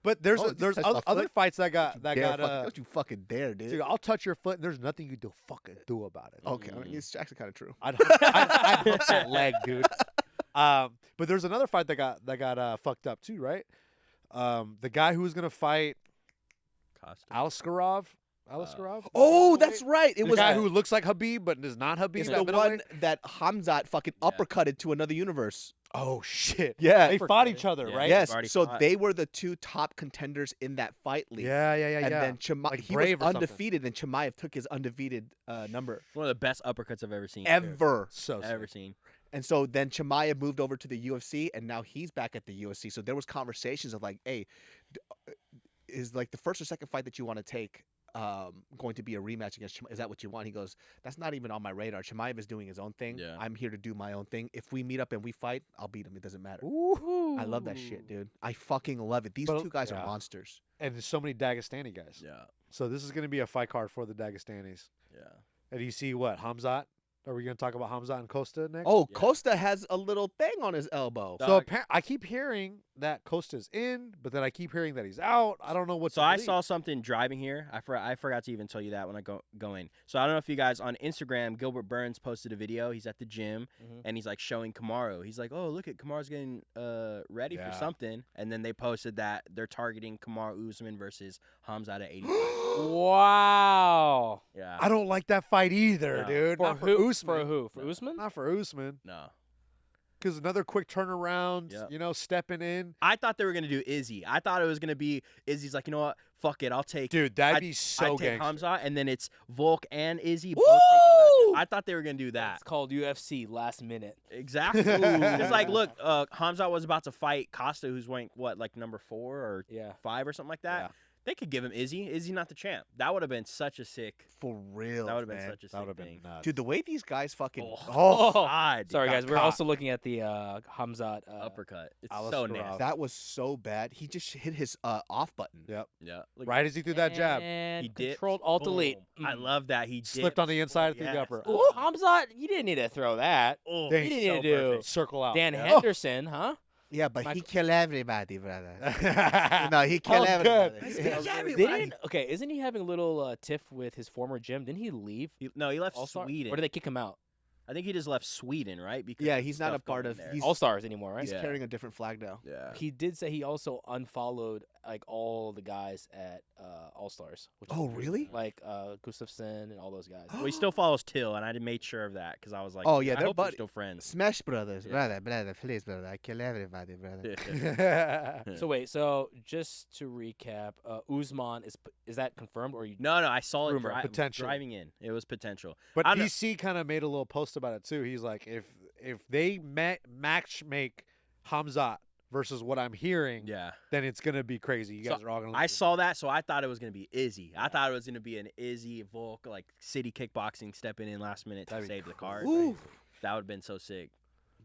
But there's Oh, just there's touched my other foot? fights that Don't you fucking dare, dude. dude, I'll touch your foot and there's nothing you can fucking do about it. Okay, I mean, it's actually kind of true. I'd hook that leg, dude. But there's another fight that got fucked up too, right? The guy who was gonna fight Costa. Aliskerov. Oh, that's right. It the was guy who looks like Habib but is not Habib. It's that the one middleweight? that Hamzat fucking uppercutted to another universe. Oh shit! Yeah. They fought each other, Yeah. right? Yes. already So fought. they were the two top contenders in that fight league. Yeah. And then Like he Brave was or something. undefeated, and Chimaev took his undefeated number One of the best uppercuts I've ever seen. ever. So sick. Ever seen. And so then Chimaev moved over to the UFC, and now he's back at the UFC. So there was conversations of like, hey, is like the first or second fight that you want to take going to be a rematch against Chimaev? Is that what you want? He goes, that's not even on my radar. Chimaev is doing his own thing. Yeah. I'm here to do my own thing. If we meet up and we fight, I'll beat him. It doesn't matter. Ooh. I love that shit, dude. I fucking love it. These But- two guys yeah. are monsters. And there's so many Dagestani guys. Yeah. So this is gonna be a fight card for the Dagestanis. Yeah. And you see what Hamzat? Are we gonna talk about Hamzat and Costa next? Oh, Yeah. Costa has a little thing on his elbow. Dog. So I keep hearing that Costa's in, but then I keep hearing that he's out. I don't know what. So to I believe. saw something driving here. I forgot to even tell you that when I go in. So I don't know if you guys on Instagram, Gilbert Burns posted a video. He's at the gym Mhm. and he's like showing Kamaru. He's like, "Oh, look at Kamaru's getting ready Yeah. for something." And then they posted that they're targeting Kamaru Usman versus Hamzat at 80. Wow. Yeah. I don't like that fight either, No. dude. For Not for who? Usman. For who? For No. Usman? Not for Usman. No. Because another quick turnaround. Yep. You know, stepping in. I thought they were gonna do Izzy. I thought it was gonna be Izzy's like, you know what? Fuck it. I'll take. Dude, that'd I'd- be I so take gangster. Hamzat, and then it's Volk and Izzy. Woo! I thought they were gonna do that. It's called UFC last minute. Exactly. It's like, look, Hamzat was about to fight Costa, who's ranked what, like number 4 or Yeah. 5 or something like that. Yeah. They could give him Izzy. Izzy not the champ. That would have been such a sick. For real, That would have been man. such a That would sick have thing. been nuts. Dude, the way these guys fucking Oh, God. dude. Sorry, got guys. We're caught. also looking at the Hamzat Uppercut. It's Aliskerov. so nasty. that was so bad. He just hit his off button. Yep. Yeah. Look, Right as he threw that jab. And he did. controlled Alt Delete. Boom. I love that. He Slipped dipped. on the inside of the Yes. upper. Ooh, Hamzat, you didn't need to throw that. Oh, Dang. You so didn't need to do perfect. Circle out. Dan Yeah. Henderson, huh? Yeah, but he Michael- killed everybody, brother. Oh. No, he killed That was good. everybody. Didn't okay? Isn't he having a little tiff with his former gym? Didn't he leave No, he left All-Star? Sweden. Or did they kick him out? I think he just left Sweden, right? Because Yeah, of he's not a stuff part going of- there. he's- All Stars anymore, right? He's Yeah. carrying a different flag now. Yeah. He did say he also unfollowed like all the guys at All Stars. Oh, really? Like Gustafsson and all those guys. Well, he still follows Till, and I made sure of that because I was like, Oh, yeah, I they're hope we're buddy- still friends. Smash Brothers, Yeah. brother, please, brother. I kill everybody, brother. So wait, so just to recap, Usman is that confirmed or you? No, I saw it Rumor, potential. driving in. It was potential. But I don't know. DC kind of made a little post about it too. He's like, if they match make Hamzat versus what I'm hearing, Yeah. then it's gonna be crazy. You So guys are all gonna. I lose. saw that, so I thought it was gonna be Izzy. I thought it was gonna be an Izzy Volk like city kickboxing stepping in last minute to That'd be save the card. Ooh. That would have been so sick.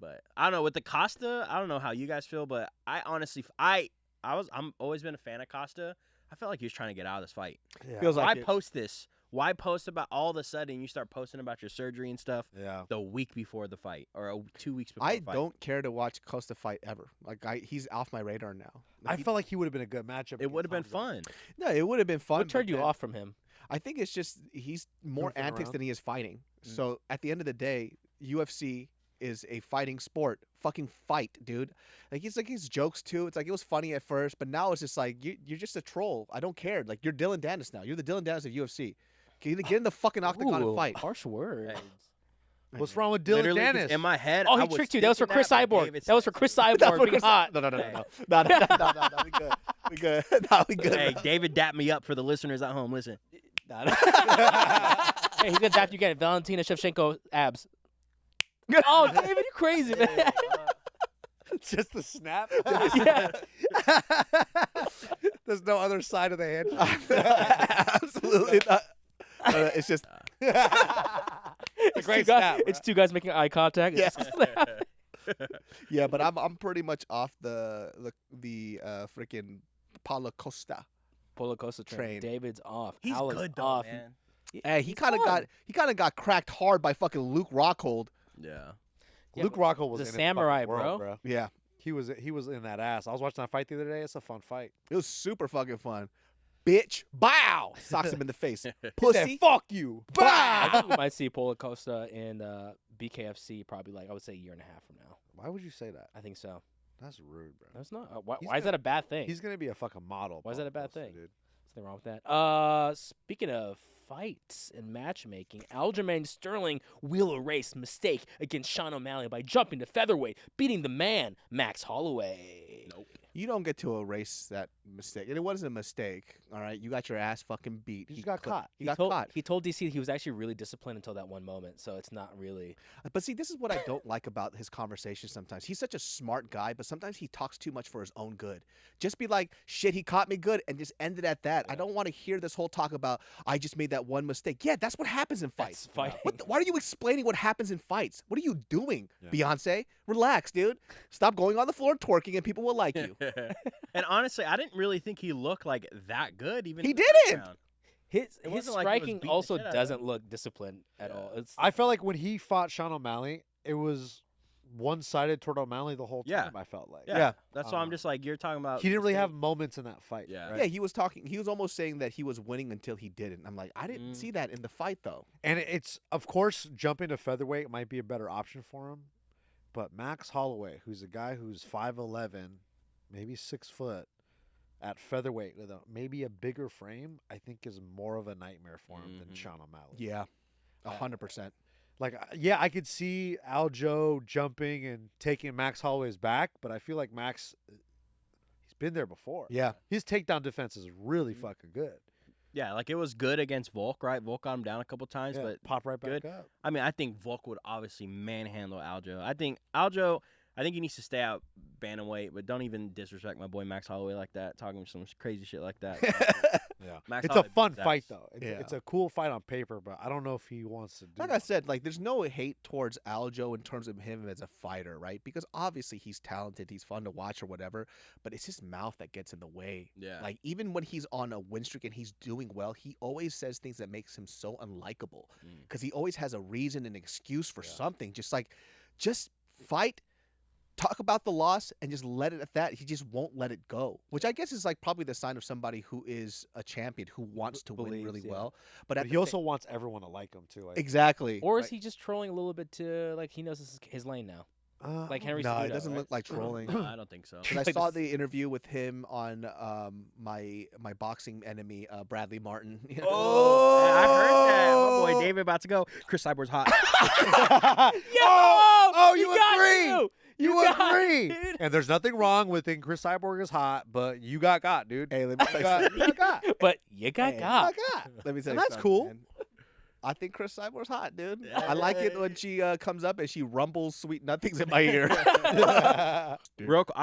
But I don't know with the Costa. I don't know how you guys feel, but I honestly, I'm always been a fan of Costa. I felt like he was trying to get out of this fight. Yeah. Feels Why like it. post this? Why post about all of a sudden you start posting about your surgery and stuff Yeah. the week before the fight or 2 weeks before I the fight? don't care to watch Costa fight ever. Like he's off my radar now. I felt like he would have been a good matchup. It would have been against Hamzat. fun. No, it would have been fun. What turned but you then- off from him? I think it's just he's more Goofing antics around. than he is fighting. Mm. So at the end of the day, UFC is a fighting sport. Fucking fight, dude. Like his jokes too. It's like it was funny at first, but now it's just like you're just a troll. I don't care. Like you're Dillion Danis now. You're the Dillion Danis of UFC. Get in the fucking octagon and fight. Harsh word. Hey, What's wrong with Dillion literally, 'cause Danis? in my head, Oh, I he was tricked you. That was for thinking Chris that, but Cyborg. David That was for said- Chris That Cyborg was being hot. No. Hey. No, we good. We good. No, we good. Hey, David dapped me up for the listeners at home. Listen. Hey, he's gonna dap you again. Valentina Shevchenko abs. Oh, David, you crazy, man. Just the snap. Yeah. There's no other side of the hand. Absolutely not. It's just It's a great stat. It's two guys making eye contact. Yeah. Yeah, but I'm pretty much off the freaking Paulo Costa. Polo Costa train. Train. David's off. He's Al is good though, off. man. Hey, he He's kind of got cracked hard by fucking Luke Rockhold. Yeah. Yeah, Luke but Rockhold was he's a in samurai, his fucking world, bro. Yeah, He was in that ass. I was watching that fight the other day. It's a fun fight. it was super fucking fun. Bitch, bow, socks him in the face. He said, Pussy, fuck you. I bow. think we might see Polo Costa in BKFC probably like I would say a year and a half from now. Why would you say that? I think so. That's rude, bro. That's not. Why, He's why is that a bad thing? He's gonna be a fucking model. Why is that a Paulo bad Costa, thing? dude? Nothing wrong with that. Speaking of fights and matchmaking, Aljamain Sterling will erase mistake against Sean O'Malley by jumping to featherweight, beating the man Max Holloway. Nope. You don't get to erase that mistake, and it wasn't a mistake. All right, you got your ass fucking beat. He just got caught. He got told, caught. He told DC he was actually really disciplined until that one moment, so it's not really. But see, this is what I don't like about his conversation sometimes. He's such a smart guy, but sometimes he talks too much for his own good. Just be like, shit, he caught me good, and just end it at that. I don't want to hear this whole talk about, I just made that one mistake. Yeah, that's what happens in fights. That's fighting. Why are you explaining what happens in fights? What are you doing, Yeah. Beyonce? Relax, dude. Stop going on the floor and twerking, and people will like you. And honestly, I didn't really think he looked like that good. Even He in the first didn't. round. His It his wasn't like he was striking beating the also shit out of doesn't him. look disciplined at all. It's I felt like when he fought Sean O'Malley, it was one-sided toward O'Malley the whole Yeah. time. I felt like. Yeah. Yeah. That's why I'm just like, you're talking about. He didn't really have mistake. moments in that fight. Yeah. right? Yeah, he was talking. He was almost saying that he was winning until he didn't. I'm like, I didn't see that in the fight, though. And it's, of course, jumping to featherweight might be a better option for him. But Max Holloway, who's a guy who's 5'11", maybe 6 foot, at featherweight with maybe a bigger frame, I think is more of a nightmare for him than Mhm. Sean O'Malley. Yeah, 100%. Like, yeah, I could see Aljo jumping and taking Max Holloway's back, but I feel like Max, he's been there before. Yeah. His takedown defense is really fucking good. Yeah, like it was good against Volk, right? Volk got him down a couple times, Yeah, but pop right back good. up. I mean, I think Volk would obviously manhandle Aljo. I think he needs to stay out bantamweight, but don't even disrespect my boy Max Holloway like that, talking some crazy shit like that. Yeah, Max it's a Holloway fun beats fight ass. though. Yeah. It's a cool fight on paper, but I don't know if he wants to do. Like I said, like there's no hate towards Aljo in terms of him as a fighter, right? Because obviously he's talented, he's fun to watch or whatever, but it's his mouth that gets in the way. Yeah. Like even when he's on a win streak and he's doing well, he always says things that makes him so unlikable Mm. because he always has a reason and excuse for something. Just fight. Talk about the loss and just let it at that. He just won't let it go, which I guess is like probably the sign of somebody who is a champion who wants to win Believes, really yeah. well. But, But at he the also wants everyone to like him too. Like, exactly. or is Right. he just trolling a little bit to like he knows this is his lane now? Like Henry No, Cejudo, it doesn't right? look like trolling. No, I don't think so. 'Cause I saw the interview with him on my boxing enemy Bradley Martin. Oh, I heard that. My boy David about to go. Chris Cyborg's hot. oh, you got agree. you! You You got agree. it, dude. And there's nothing wrong with thinking Chris Cyborg is hot, but you got dude. Hey, let me tell You you got, something. you got. But you got Hey, got. Let me tell you That's something, cool. man. I think Chris Cyborg's hot, dude. I like it when she comes up and she rumbles sweet nothings in my ear. I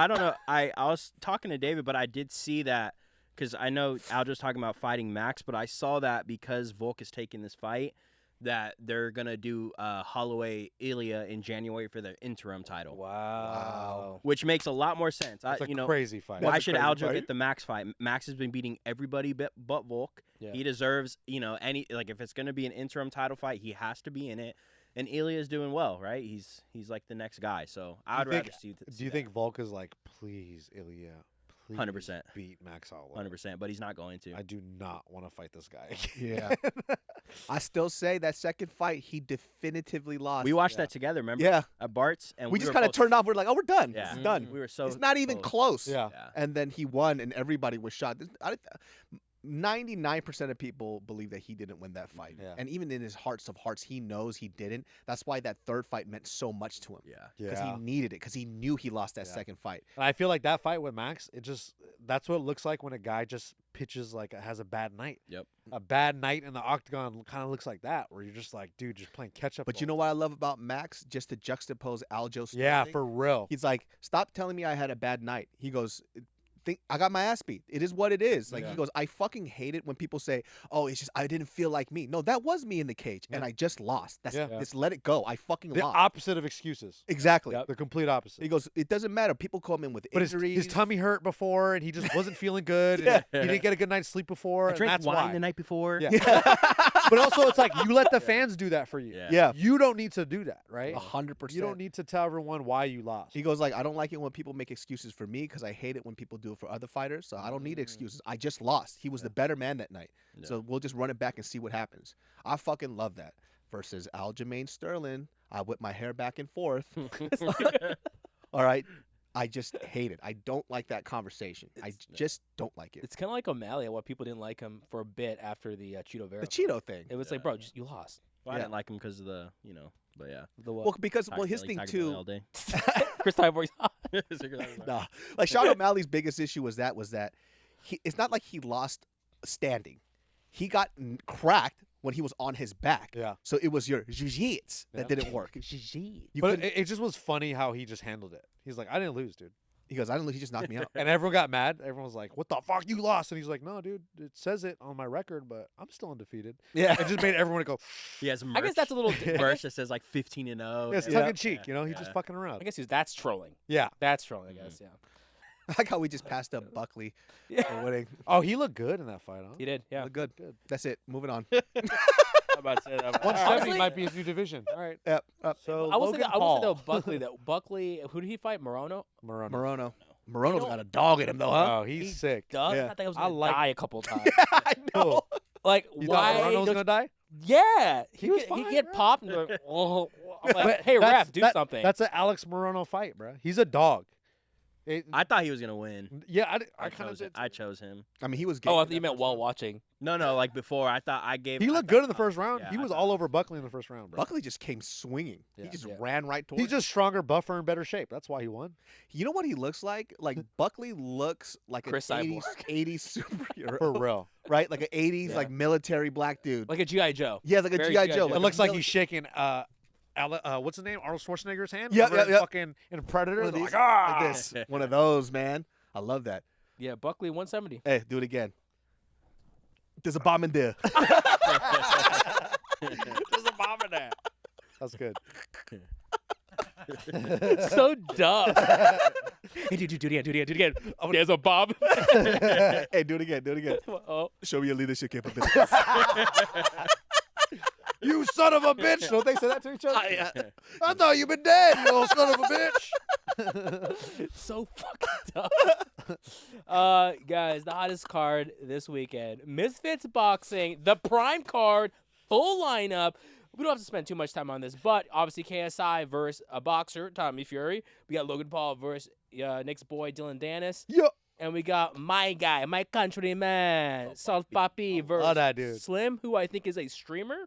don't know. I was talking to David, but I did see that because I know Aljo's talking about fighting Max, but I saw that because Volk is taking this fight that they're gonna do Holloway Ilya in January for the interim title, Wow. which makes a lot more sense. It's a You know, crazy fight. why That's a should crazy Aljo fight. get the Max fight? Max has been beating everybody but Volk. Yeah. He deserves, if it's gonna be an interim title fight, he has to be in it. And Ilya is doing well, right? He's like the next guy. So I would rather see. Do you think Volk is like, please, Ilya, please 100%. beat Max Holloway? 100%, but he's not going to. I do not want to fight this guy. Yeah. I still say that second fight he definitively lost. We watched that together, remember? Yeah. At Bart's, and We just were kind of both- turned off. We're like, oh, we're done. Yeah, It's done. We were so. It's not even close. Yeah. Yeah. And then he won, and everybody was shocked. 99% of people believe that he didn't win that fight. Yeah. And even in his hearts of hearts, he knows he didn't. That's why that third fight meant so much to him. Yeah. Because he needed it, because he knew he lost that Yeah. second fight. And I feel like that fight with Max, that's what it looks like when a guy just pitches like has a bad night. Yep. A bad night in the octagon kind of looks like that, where you're just like, dude, just playing catch up. But you know what I love about Max? Just to juxtapose Aljo Yeah, Sterling. for real. He's like, stop telling me I had a bad night. He goes, I got my ass beat. It is what it is. Like Yeah. he goes, I fucking hate it when people say, "Oh, it's just I didn't feel like me." No, that was me in the cage, and I just lost. That's Yeah. just let it go. I fucking The lost. opposite of excuses. Exactly. Yep. The complete opposite. He goes, it doesn't matter. People come in with But his injuries. tummy hurt before, and he just wasn't feeling good. Yeah. And he didn't get a good night's sleep before, I and drank that's wine why. the night before. Yeah. But also, it's like you let the fans do that for you. Yeah. Yeah. You don't need to do that, right? 100%. You don't need to tell everyone why you lost. He goes like, I don't like it when people make excuses for me because I hate it when people do it for other fighters. So I don't need excuses. I just lost. He was the better man that night. Yeah. So we'll just run it back and see what happens. I fucking love that. Versus Aljamain Sterling, I whip my hair back and forth. All right. I just hate it. I don't like that conversation. I just don't like it. It's kind of like O'Malley. Why people didn't like him for a bit after the Cheeto Vera. The fight. Cheeto thing. It was like, bro, you lost. Well, I Yeah. didn't like him because of the, but yeah. The what? Well, because Talk- his like, thing talking about it too. all day. Chris Cyborg's Nah, like Sean O'Malley's biggest issue was that it's not like he lost standing. He got cracked when he was on his back. Yeah. So it was your jiu-jitsu that Yeah. didn't work. You But couldn't- it just was funny how he just handled it. He's like, I didn't lose, dude. he goes, I don't know. He just knocked me out. And everyone got mad. Everyone was like, what the fuck? You lost. And he's like, no, dude, it says it on my record, but I'm still undefeated. Yeah. It just made everyone go, He has merch. I guess that's a little. merch that says like 15 and 0. it's Yeah. tongue in cheek. You know, he's just Yeah. fucking I around. guess that's trolling. Yeah. That's trolling. I guess. Yeah. I like how we just passed up Buckley Yeah. for winning. Oh, he looked good in that fight, huh? He did. Yeah. Look good. Good. That's it. Moving on. I'm about to say that. 170 Honestly, might be his new division. All right. Yep. So I will say Logan that, I will say Paul. though Buckley. Buckley. Who did he fight? Morono. Morono. Morono's You know- got a dog in him though, huh? Oh, he's sick. Does Yeah. I think I was I gonna like- die a couple times. I know. Like You why? thought Morono was don't- gonna die? Yeah, He was he fine, get bro. popped. And like, oh, I'm like, But hey that's- ref, do that- something. That's an Alex Morono fight, bro. He's a dog. I thought he was gonna win. Yeah, I I kind of chose did. him. I chose him. I mean, he was. oh, I getting thought you that meant first while round. watching. No, like before. I thought I gave. He I looked thought- good in the first round. yeah, He I was thought- all over Buckley in the first round, bro. Buckley just came swinging. Yeah. He just Yeah. ran right towards. He's just stronger, buffer, and better shape. That's why he won. You know what he looks like? Like Buckley looks like Chris an Cyborg. 80s superhero, For real. right? Like an 80s Yeah. like military black dude. Like a GI Joe. Yeah, like a Very GI G.I. Joe. Joe. It a looks like mili- he's shaking what's his name? Arnold Schwarzenegger's hand? Yeah, Remember yeah, yeah. Fucking in Predator. one of They're these, like, ah! like this. One of those, man. I love that. Yeah, Buckley 170. Hey, do it again. There's a bomb in there. There's a bomb in there. That's good. So dumb. Hey, do it again. Oh, there's a bomb. Hey, do it again. Do it again. Oh, Show me your leadership capabilities. You son of a bitch! Don't they say that to each other? I, I thought you'd been dead, you old son of a bitch. so fucking dumb. Guys, the hottest card this weekend. Misfits Boxing, the prime card, full lineup. We don't have to spend too much time on this, but obviously KSI versus a boxer, Tommy Fury. We got Logan Paul versus Nick's boy, Dillion Danis. Yup. And we got my guy, my countryman, Salt Papi versus Love that dude. Slim, who I think is a streamer.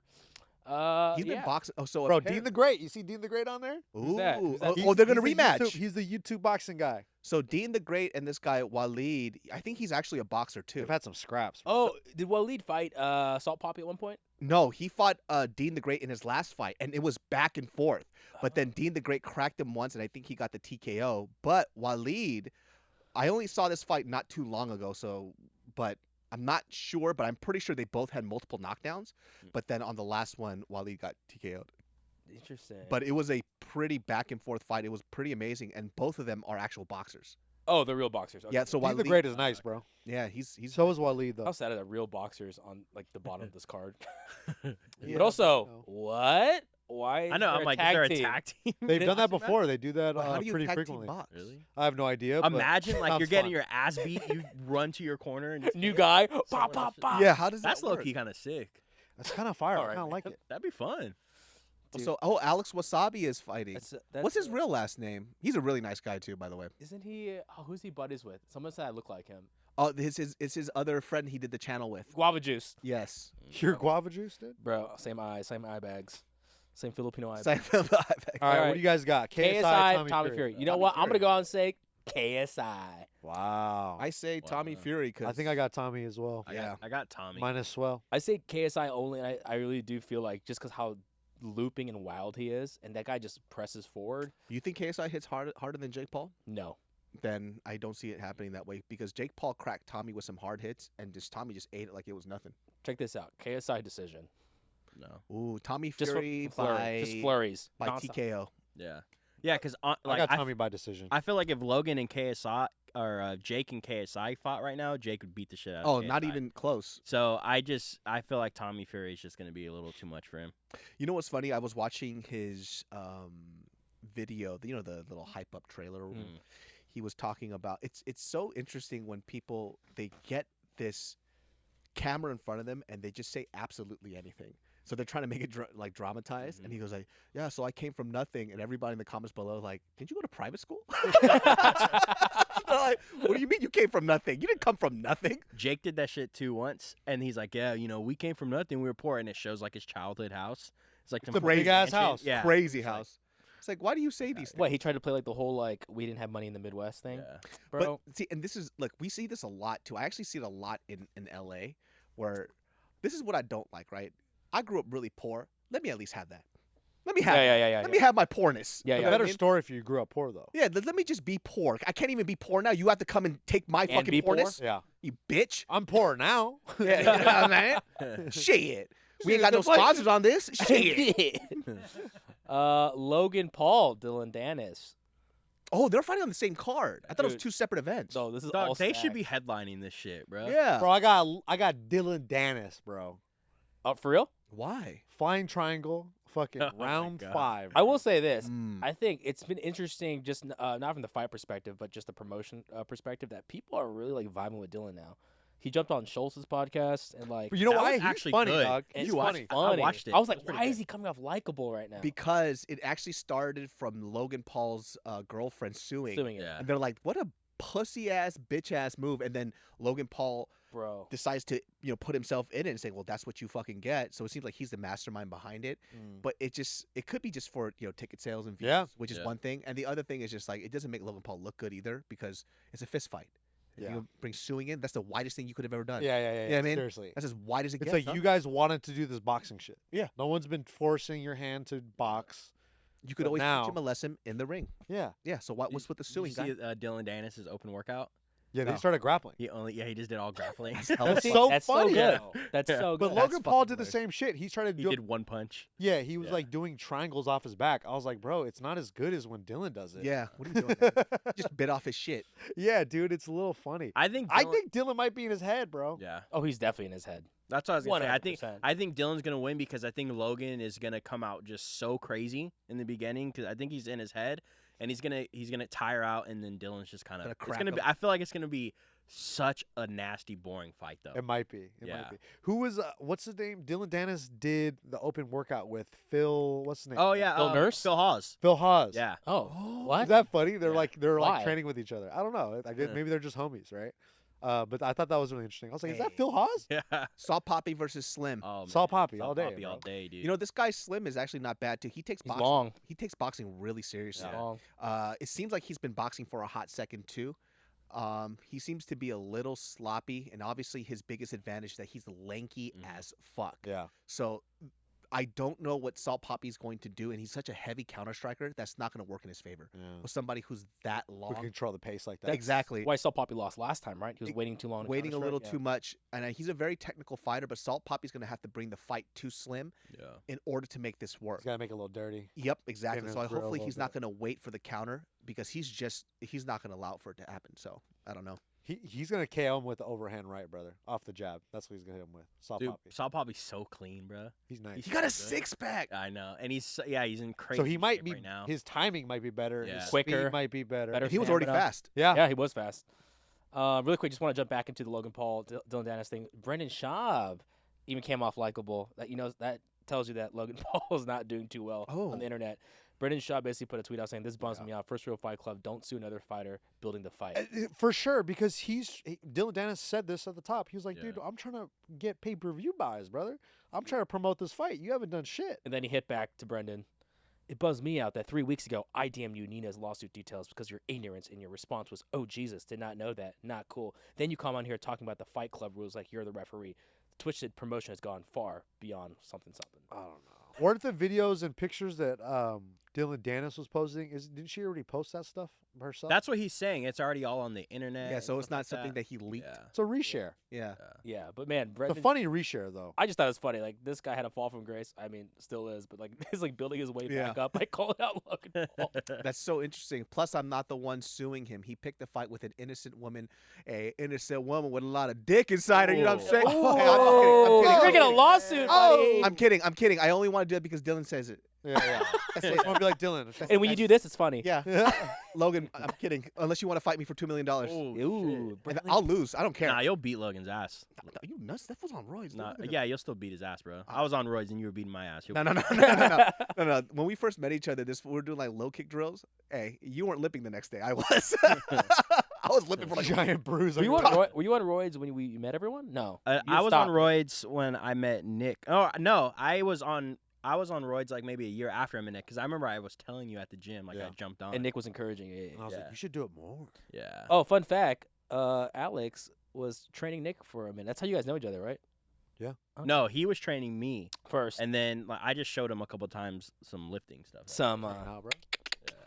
he's been Yeah. boxing. Oh, so Bro, apparent- Dean the Great. You see Dean the Great on there? Ooh. that? Who's that? Oh, they're gonna He's a rematch. He's the YouTube boxing guy. So Dean the Great and this guy Waleed, I think he's actually a boxer too. They've had some scraps. Oh, did Waleed fight Salt Papi at one point? No, he fought Dean the Great in his last fight, and it was back and forth. But then Dean the Great cracked him once, and I think he got the TKO. But Waleed, I only saw this fight not too long ago, but I'm not sure, but I'm pretty sure they both had multiple knockdowns. But then on the last one, Waleed got TKO'd. Interesting. But it was a pretty back and forth fight. It was pretty amazing, and both of them are actual boxers. oh, the real boxers. Okay. Yeah, so Dean the Waleed, Great is nice, bro. yeah, he's So is Waleed, though. How sad are the real boxers on like the bottom of this card? Yeah, but also, no. what? Why? I know. is there I'm like, is tag there a team? tag team? They've done that Boxing match? before. They do that Well, how do you pretty tag team frequently. box? Really? I have no idea. but Imagine like sounds you're getting fun. your ass beat, you run to your corner, and New guy. Someone Pop, else pop, is- pop. Yeah, how does That's that low work? key kind of sick. That's kind of fire. All I right. kind of like it. That'd be fun. So, Alex Wasabi is fighting. That's, What's his real last name? He's a really nice guy too, by the way. Isn't he? Oh, who's he buddies with? Someone said I look like him. Oh, it's his other friend he did the channel with. Guava juice, Yes. Your guava juice, dude? bro. Same eye bags, same Filipino eye. Seinfeld Ibex. All right, All what right. do you guys got? KSI, Tommy Fury. You know Tommy what? I'm Fury. gonna go out and say KSI. Wow. I say Tommy Wow. Fury because I think I got Tommy as well. I got Tommy. Minus swell. I say KSI only, and I really do feel like just because how looping and wild he is, and that guy just presses forward. You think KSI hits harder than Jake Paul? No, then I don't see it happening that way because Jake Paul cracked Tommy with some hard hits, and Tommy just ate it like it was nothing. Check this out. KSI decision. No. Ooh, Tommy Just Fury just flurries. by Nonstop. TKO. Yeah. Yeah, because I like got Tommy by decision. I feel like if Logan and KSI or Jake and KSI fought right now, Jake would beat the shit out Oh, of KSI. not even close. So I feel like Tommy Fury is just going to be a little too much for him. You know what's funny? I was watching his video, the little hype up trailer. He was talking about it's so interesting when people they get this camera in front of them and they just say absolutely anything. So they're trying to make it dramatized, and he goes like, "Yeah, so I came from nothing," and everybody in the comments below like, "Didn't you go to private school?" Like, what do you mean you came from nothing? You didn't come from nothing. Jake did that shit too once, and he's like, "Yeah, we came from nothing. We were poor," and it shows like his childhood house. It's like It's a big ass mansion. house. Yeah, Crazy house. It's like, why do you say these things? What, he tried to play like the whole like we didn't have money in the Midwest thing, Yeah. bro? But see, and this is we see this a lot too. I actually see it a lot in LA, where this is what I don't like. Right? I grew up really poor. Let me at least have that. Let me have. Yeah. Let me have my poorness. Yeah, You A know what I better mean? story if you grew up poor, though. Yeah, let me just be poor. I can't even be poor now. You have to come and take my And fucking be poor? poorness. Yeah. You bitch. I'm poor now. Yeah, you know what I mean? Shit. We ain't got no sponsors on this. Shit. Logan Paul, Dillion Danis. Oh, they're fighting on the same card. I thought it was Dude. two separate events. No, this is Dog, all they should stacked. be headlining this shit, bro. Yeah. Bro, I got Dillion Danis, bro. Oh, for real? Why? Flying triangle, fucking Oh my round God. 5. I will say this. Mm. I think it's been interesting, just not from the fight perspective, but just the promotion perspective, that people are really like vibing with Dylan now. He jumped on Schultz's podcast and like, But you know That why? was He's actually funny, good. dog. it's He's funny. funny. I watched it. I was It like, was pretty why good. is he coming off likable right now? Because it actually started from Logan Paul's girlfriend suing. Suing it, Yeah. And they're like, what a pussy ass, bitch ass move. And then Logan Paul bro. decides to, put himself in it and say, well, that's what you fucking get. So it seems like he's the mastermind behind it. But it could be just for, ticket sales and views, Yeah. which is Yeah. one thing. And the other thing is just like, it doesn't make Logan Paul look good either because it's a fist fight. If Yeah. you bring suing in, that's the widest thing you could have ever done. Yeah. You know what I mean? Seriously. That's as wide as it It's gets. like huh? you guys wanted to do this boxing shit. Yeah. No one's been forcing your hand to box. You could but always now- teach him a lesson in the ring. Yeah. Yeah. So what's with the Did you suing guy? see Dylan Danis' open workout? Yeah, they No. started grappling. He just did all grappling. That's See, so that's funny. so good. though. That's Yeah. so But good. Logan Paul fucking did the weird. same shit. He started He doing. did one punch. Yeah, he was Yeah. like doing triangles off his back. I was like, bro, it's not as good as when Dylan does it. Yeah. What are you doing? man? Just bit off his shit. Yeah, dude, it's a little funny. I think Dylan might be in his head, bro. Yeah. Oh, he's definitely in his head. That's what I was gonna say. 100%. I think Dylan's gonna win because I think Logan is gonna come out just so crazy in the beginning because I think he's in his head and he's gonna tire out and then Dylan's just kind of Gonna it's crack gonna be. him. I feel like it's gonna be such a nasty, boring fight though. It might be. It Yeah. might be. Who was? What's his name? Dylan Danis did the open workout with Phil. What's his name? Oh yeah, Phil Nurse? Phil Hawes. Phil Haas. Yeah. Oh, what? Is that funny? They're Yeah. like Why? like training with each other. I don't know. I guess Yeah. maybe they're just homies, right? But I thought that was really interesting. I was like, is that Hey. Phil Haas? Yeah. Saw Papi versus Slim. Oh, man. Saw Papi Saw all day. Papi bro. all day, dude. This guy Slim is actually not bad too. He takes He's boxing. long. He takes boxing really seriously. Yeah. Long. It seems like he's been boxing for a hot second too. He seems to be a little sloppy, and obviously his biggest advantage is that he's lanky as fuck. Yeah. So I don't know what Salt Papi's going to do, and he's such a heavy counter striker that's not going to work in his favor. Yeah. With somebody who's that Who long, can control the pace like that? exactly. Why Salt Papi lost last time, right? He was waiting too long. to Waiting a counter-strike. little Yeah. too much, and he's a very technical fighter. But Salt Papi's going to have to bring the fight to Slim yeah. in order to make this work. He's got to make it a little dirty. Yep, exactly. his So grill a hopefully little he's not bit. going to wait for the counter because he's not going to allow for it to happen. So I don't know. He's going to KO him with the overhand right, brother. Off the jab. That's what he's going to hit him with. Saw Dude, Papi. Saw Papi's so clean, bro. He's nice. he's He got a so good. 6-pack. I know, and he's in crazy. So he might shape be, right now. his timing might be better. Yeah. His Quicker, speed might be better. better He was already stamina. fast. Yeah. Yeah, he was fast. Really quick, just want to jump back into the Logan Paul, Dylan Danis thing. Brendan Schaub even came off likable. That tells you that Logan Paul is not doing too well Oh. on the internet. Brendan Schaub basically put a tweet out saying, "This bums me out. First real fight club. Don't sue another fighter building the fight." For sure, because Dylan Danis said this at the top. He was like, Yeah. dude, I'm trying to get pay-per-view buys, brother. I'm trying to promote this fight. You haven't done shit. And then he hit back to Brendan. It buzz me out that 3 weeks ago I DM'd you Nina's lawsuit details because your ignorance and your response was, "Oh Jesus, did not know that. Not cool." Then you come on here talking about the Fight Club rules like you're the referee. Twitch promotion has gone far beyond something. I don't know. Weren't the videos and pictures that Dillion Danis was posting. Didn't she already post that stuff herself? That's what he's saying. It's already all on the internet. Yeah, and so it's stuff not like something that he leaked. Yeah. it's a reshare. Yeah. Yeah, but man, It's a Brendan, funny reshare though. I just thought it was funny. Like, this guy had a fall from grace. I mean, still is, but like, he's like building his way back up by calling out Logan Paul. That's so interesting. Plus, I'm not the one suing him. He picked a fight with an innocent woman with a lot of dick inside her. You know what I'm saying? Oh, Hey, I'm kidding. you're making a lawsuit, buddy. I'm kidding. I only want to do it because Dylan says it. Yeah. That's I it. want to be like Dylan. And when you do this, it's funny. Yeah. Logan, I'm kidding. Unless you want to fight me for $2 million. Ooh, And I'll lose. I don't care. Nah, you'll beat Logan's ass. No, you nuts? That was on roids. Nah, Look at him. yeah, you'll still beat his ass, bro. I was on roids and you were beating my ass. No. When we first met each other, we were doing like low kick drills. Hey, you weren't lipping the next day. I was. I was lipping for like giant bruise. Were on you, your on were you on roids when you met everyone? No. You I was on stopped. roids when I met Nick. Oh no, I was on roids like maybe a year after I met Nick because I remember I was telling you at the gym like I jumped on. And Nick was encouraging it. And I was like, you should do it more. Yeah. Oh, fun fact. Alex was training Nick for a minute. That's how you guys know each other, right? Yeah. Okay. No, he was training me First. and then like, I just showed him a couple times some lifting stuff. Some Nah, bro.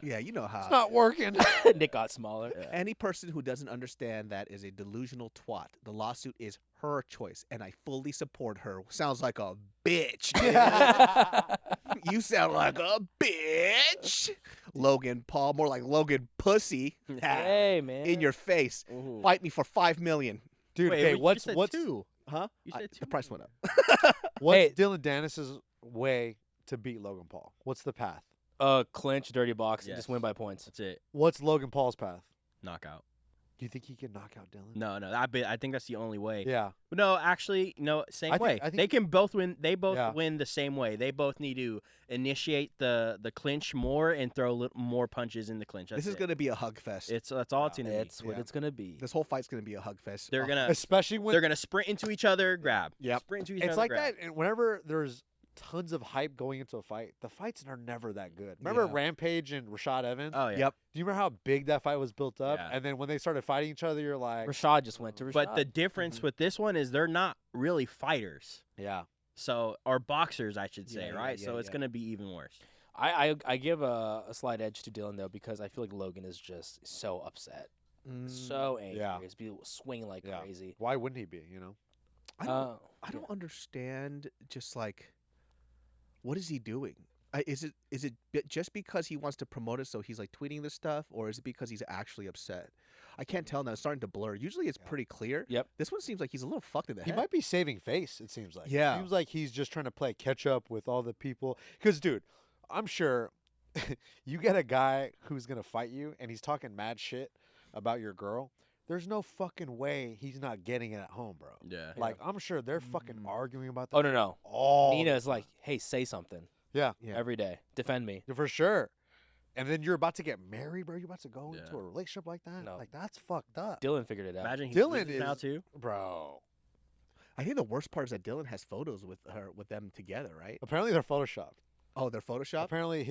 Yeah, you know how. It's not working. Nick got smaller. Any person who doesn't understand that is a delusional twat. The lawsuit is her choice, and I fully support her. Sounds like a bitch. dude. You sound like a bitch. Logan Paul, more like Logan Pussy. Hey, man. In your face. Ooh. Fight me for $5 million. Dude, Wait, okay, you what's said what's two? Huh? You said The $2 price went million. up. what's Hey. Dylan Danis's way to beat Logan Paul? What's the path? Clinch, dirty box, and Yes. just win by points. That's it. What's Logan Paul's path? Knockout. Do you think he can knock out Dylan? No, I think that's the only way. Yeah. No, actually, no, same I think- way. I think- They can both win. They both Yeah. win the same way. They both need to initiate the clinch more and throw more punches in the clinch. This is it. going to be a hug fest. That's all it's gonna be. It's what Yeah. it's gonna be. This whole fight's going to be a hug fest. They're gonna Especially when they're gonna sprint into each other, grab. Yep. Sprint into each it's other. like grab. that. And whenever there's tons of hype going into a fight, the fights are never that good. Remember Yeah. Rampage and Rashad Evans? Oh yeah. Yep. Do you remember how big that fight was built up? Yeah. And then when they started fighting each other, you're like, Rashad just went to Rashad. But the difference with this one is they're not really fighters. yeah. So or boxers, I should say, Yeah, right? yeah, so it's yeah. gonna be even worse. I give a slight edge to Dylan though because I feel like Logan is just so upset, so angry. Yeah. He's be swinging like Yeah. crazy. Why wouldn't he be? You know? I don't understand. Just like, what is he doing? Is it just because he wants to promote it, so he's like tweeting this stuff, or is it because he's actually upset? I can't tell now. It's starting to blur. Usually, it's pretty clear. Yep. This one seems like he's a little fucked in the He head. might be saving face, it seems like. Yeah. It seems like he's just trying to play catch up with all the people. Because, dude, I'm sure you get a guy who's going to fight you and he's talking mad shit about your girl. There's no fucking way he's not getting it at home, bro. Yeah. Like, I'm sure they're fucking arguing about that. Oh no. Oh, Nina's like, hey, say something yeah, Yeah. every day. Defend me. for sure. And then you're about to get married, bro. You're about to go into Yeah. a relationship like that. No. Like, that's fucked up. Dylan figured it out. Imagine he Dylan loses now is- too. Bro. I think the worst part is that Dylan has photos with them together, right? Apparently, they're photoshopped. Oh, they're photoshopped. Apparently,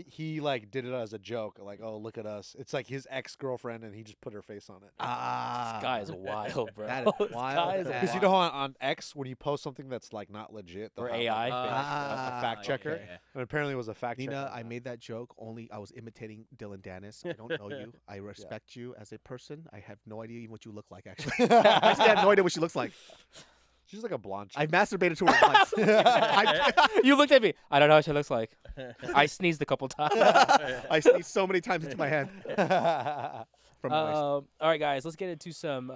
he like did it as a joke, like, "Oh, look at us." It's like his ex-girlfriend, and he just put her face on it. Ah, This guy is wild, bro. That is This wild guy as is hell. Because you know how on X, when you post something that's like not legit, they'll Or have, AI. like, Ah, a fact checker, okay. and apparently it was a fact checker. Nina, I made that joke only. I was imitating Dillion Danis. I don't know you. I respect you as a person. I have no idea even what you look like. Actually, I actually have no idea what she looks like. She's like a blonde. I've masturbated to her once. You looked at me. I don't know what she looks like. I sneezed a couple times. I sneezed so many times into my hand from my waist. All right, guys, let's get into some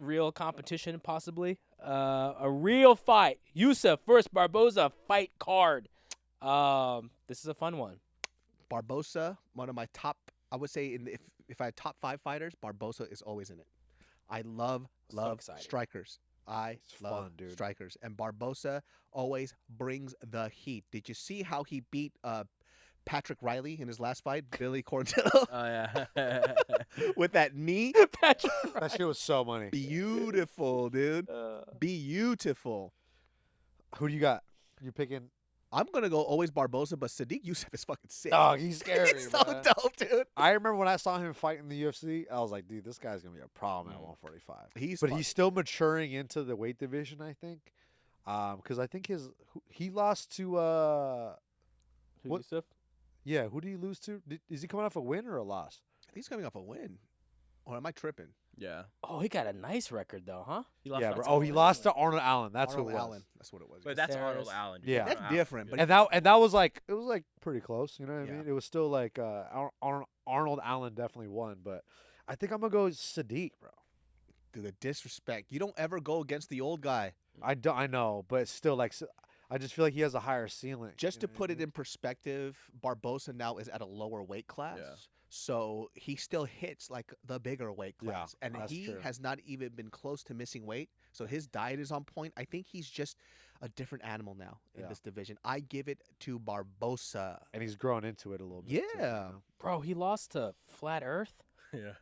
real competition, possibly. A real fight. Yussuf versus Barboza fight card. This is a fun one. Barboza, one of my top. I would say if I had top 5 fighters, Barboza is always in it. I love excited. strikers. I It's love fun, dude. strikers, and Barboza always brings the heat. Did you see how he beat Patrick Riley in his last fight, Billy Corntillo, Oh yeah. with that knee? Patrick. That shit was so money. Beautiful, dude. Beautiful. Who do you got? You picking? I'm gonna go always Barboza, but Sadiq Yussuf is fucking sick. Oh, he's scary, He's so man. dope, dude. I remember when I saw him fight in the UFC, I was like, dude, this guy's gonna be a problem at 145. But Fun. he's still maturing into the weight division, I think. Because I think he lost to Who, What- Yussuf? Yeah, who did he lose to? Is he coming off a win or a loss? I think he's coming off a win. Or am I tripping? Yeah. Oh, he got a nice record though, huh? He lost Yeah, to bro. Oh, he Arnold lost to Allen. Arnold Allen. That's Arnold who it was. Allen. That's what it was. But that's Sarris. Arnold Allen. Yeah. That's Arnold different. Allen. But And that was like it was like pretty close. You know what I Yeah. mean? It was still like Arnold Allen definitely won, but I think I'm gonna go Sadiq, bro. dude, the disrespect. You don't ever go against the old guy. I know, but still like I just feel like he has a higher ceiling. Just you to know what I put it mean? in perspective, Barboza now is at a lower weight class. Yeah. So he still hits like the bigger weight Yeah, class. And that's he true. has not even been close to missing weight. So his diet is on point. I think he's just a different animal now in Yeah. this division. I give it to Barboza. and he's growing into it a little bit. too, you Yeah. know? Bro, he lost to Flat Earth. Yeah.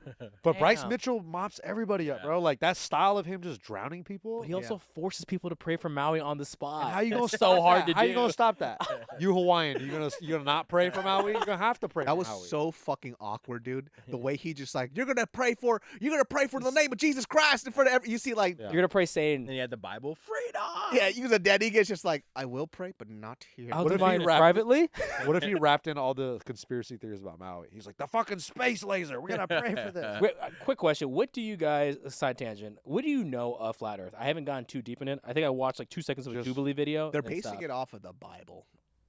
But Bryce Damn. Mitchell mops everybody up, Yeah. bro. Like that style of him just drowning people. But he also forces people to pray for Maui on the spot. And how you gonna That's stop so hard that? to How do. you gonna stop that? You Hawaiian, you gonna not pray for Maui? You're gonna have to pray. That for was Maui. so fucking awkward, dude. The way he just like, you're gonna pray for the name of Jesus Christ in front of every. You see, like, Yeah. You're gonna pray And saying, then he had the Bible. Freedom. yeah, you was a dead eagle's just like, I will pray, but not here. "I'll What do if he mine rapped- privately." What if he wrapped in all the conspiracy theories about Maui? He's like the fucking space laser. We're gonna pray for this. Wait, quick question: what do you guys? Side tangent. What do you know of Flat Earth? I haven't gotten too deep in it. I think I watched like 2 seconds of a Just- Jubilee video. They're and basing stopped. it off of the Bible.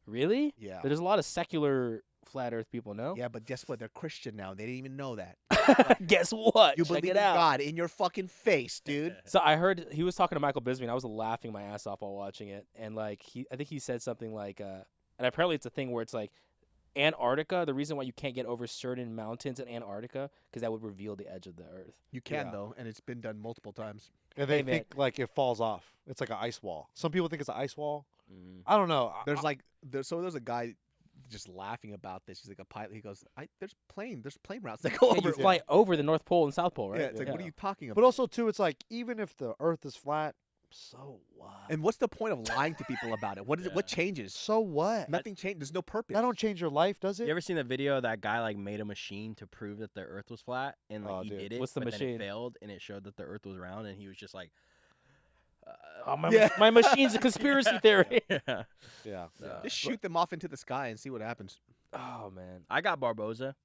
Really? Yeah. But there's a lot of secular Flat Earth people. No. Yeah, but guess what? They're Christian now. They didn't even know that. Guess what? You Check believe it in out. God in your fucking face, dude. So I heard he was talking to Michael Bisping. I was laughing my ass off while watching it, and like I think he said something like, and apparently it's a thing where it's like Antarctica. The reason why you can't get over certain mountains in Antarctica because that would reveal the edge of the Earth. You can Yeah. though, and it's been done multiple times. And they Hey, man. think like it falls off. It's like an ice wall. Some people think it's an ice wall. Mhm. I don't know. There's like, there's a guy just laughing about this. He's like a pilot. He goes, there's plane routes that go Yeah, over. you fly over the North Pole and South Pole, right? Yeah, it's like, what are you talking about? but also too, it's like even if the Earth is flat, so what? And what's the point of lying to people about it? What is it? What changes? So what? Nothing changed. There's no purpose. That don't change your life, does it? You ever seen the video of that guy like made a machine to prove that the Earth was flat and like Oh, he dude. did it? What's the but then machine? it failed and it showed that the Earth was round and he was just like, Oh, my, Yeah. my machine's a conspiracy theory. yeah. Yeah. Just shoot them off into the sky and see what happens. Oh man, I got Barboza.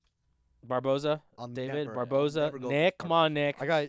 Barboza, I'll David, never- Barboza, I'll never go Nick. for Come on, Nick. I got.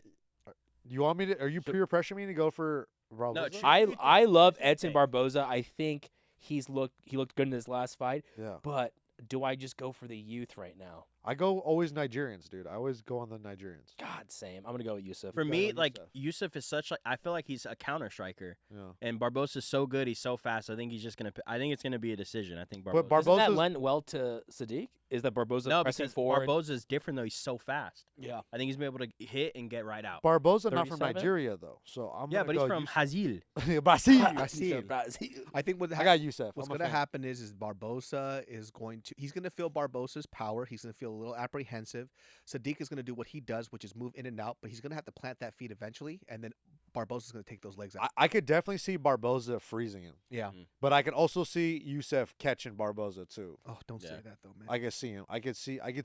You want me to? Are you peer pressuring me to go for Barboza? true. I love Choose Edson your Barboza. I think he looked good in his last fight. Yeah. But do I just go for the youth right now? I go always Nigerians, dude. I always go on the Nigerians. God, same. I'm gonna go with Yussuf. For got me, on like Yussuf. Yusuf is such like I feel like he's a counter striker, Yeah. and Barboza's so good. He's so fast. I think he's just gonna. I think it's gonna be a decision. I think But Barboza. Doesn't that Barboza's- lend well to Sadiq? Is that Barboza no, pressing because forward? Barboza is different though. He's so fast. Yeah. I think he's been able to hit and get right out. Barboza not from 37? Nigeria though, so I'm yeah, gonna but he's go from Yusuf. Hazil. Brazil. Brazil. Brazil. I think what I got Yusuf. What's I'm a going to fan. happen is Barboza is he's going to feel Barboza's power. He's going to feel a little apprehensive. Sadiq is going to do what he does, which is move in and out, but he's going to have to plant that feet eventually, and then Barboza's going to take those legs out. I could definitely see Barboza freezing him, Yeah. but I can also see Yusuf catching Barboza too. Oh, don't say Yeah. that though, man. I could see him. I could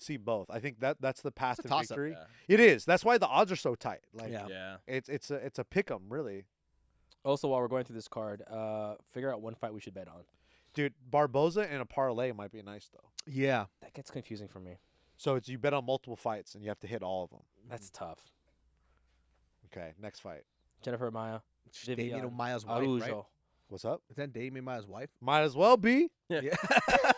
see both. I think that's the path It's a to toss-up. victory. Yeah. It is. That's why the odds are so tight. Like Yeah. Yeah. it's a pick 'em really, Also, while we're going through this card, figure out one fight we should bet on. dude. Barboza and a parlay might be nice though. Yeah. That gets confusing for me. So it's you bet on multiple fights and you have to hit all of them. That's tough. Okay, next fight. Jennifer Maya, Damian Vivian Maya's wife, Arujo. right? What's up? Is that Damian Maya's wife? Might as well be. Yeah.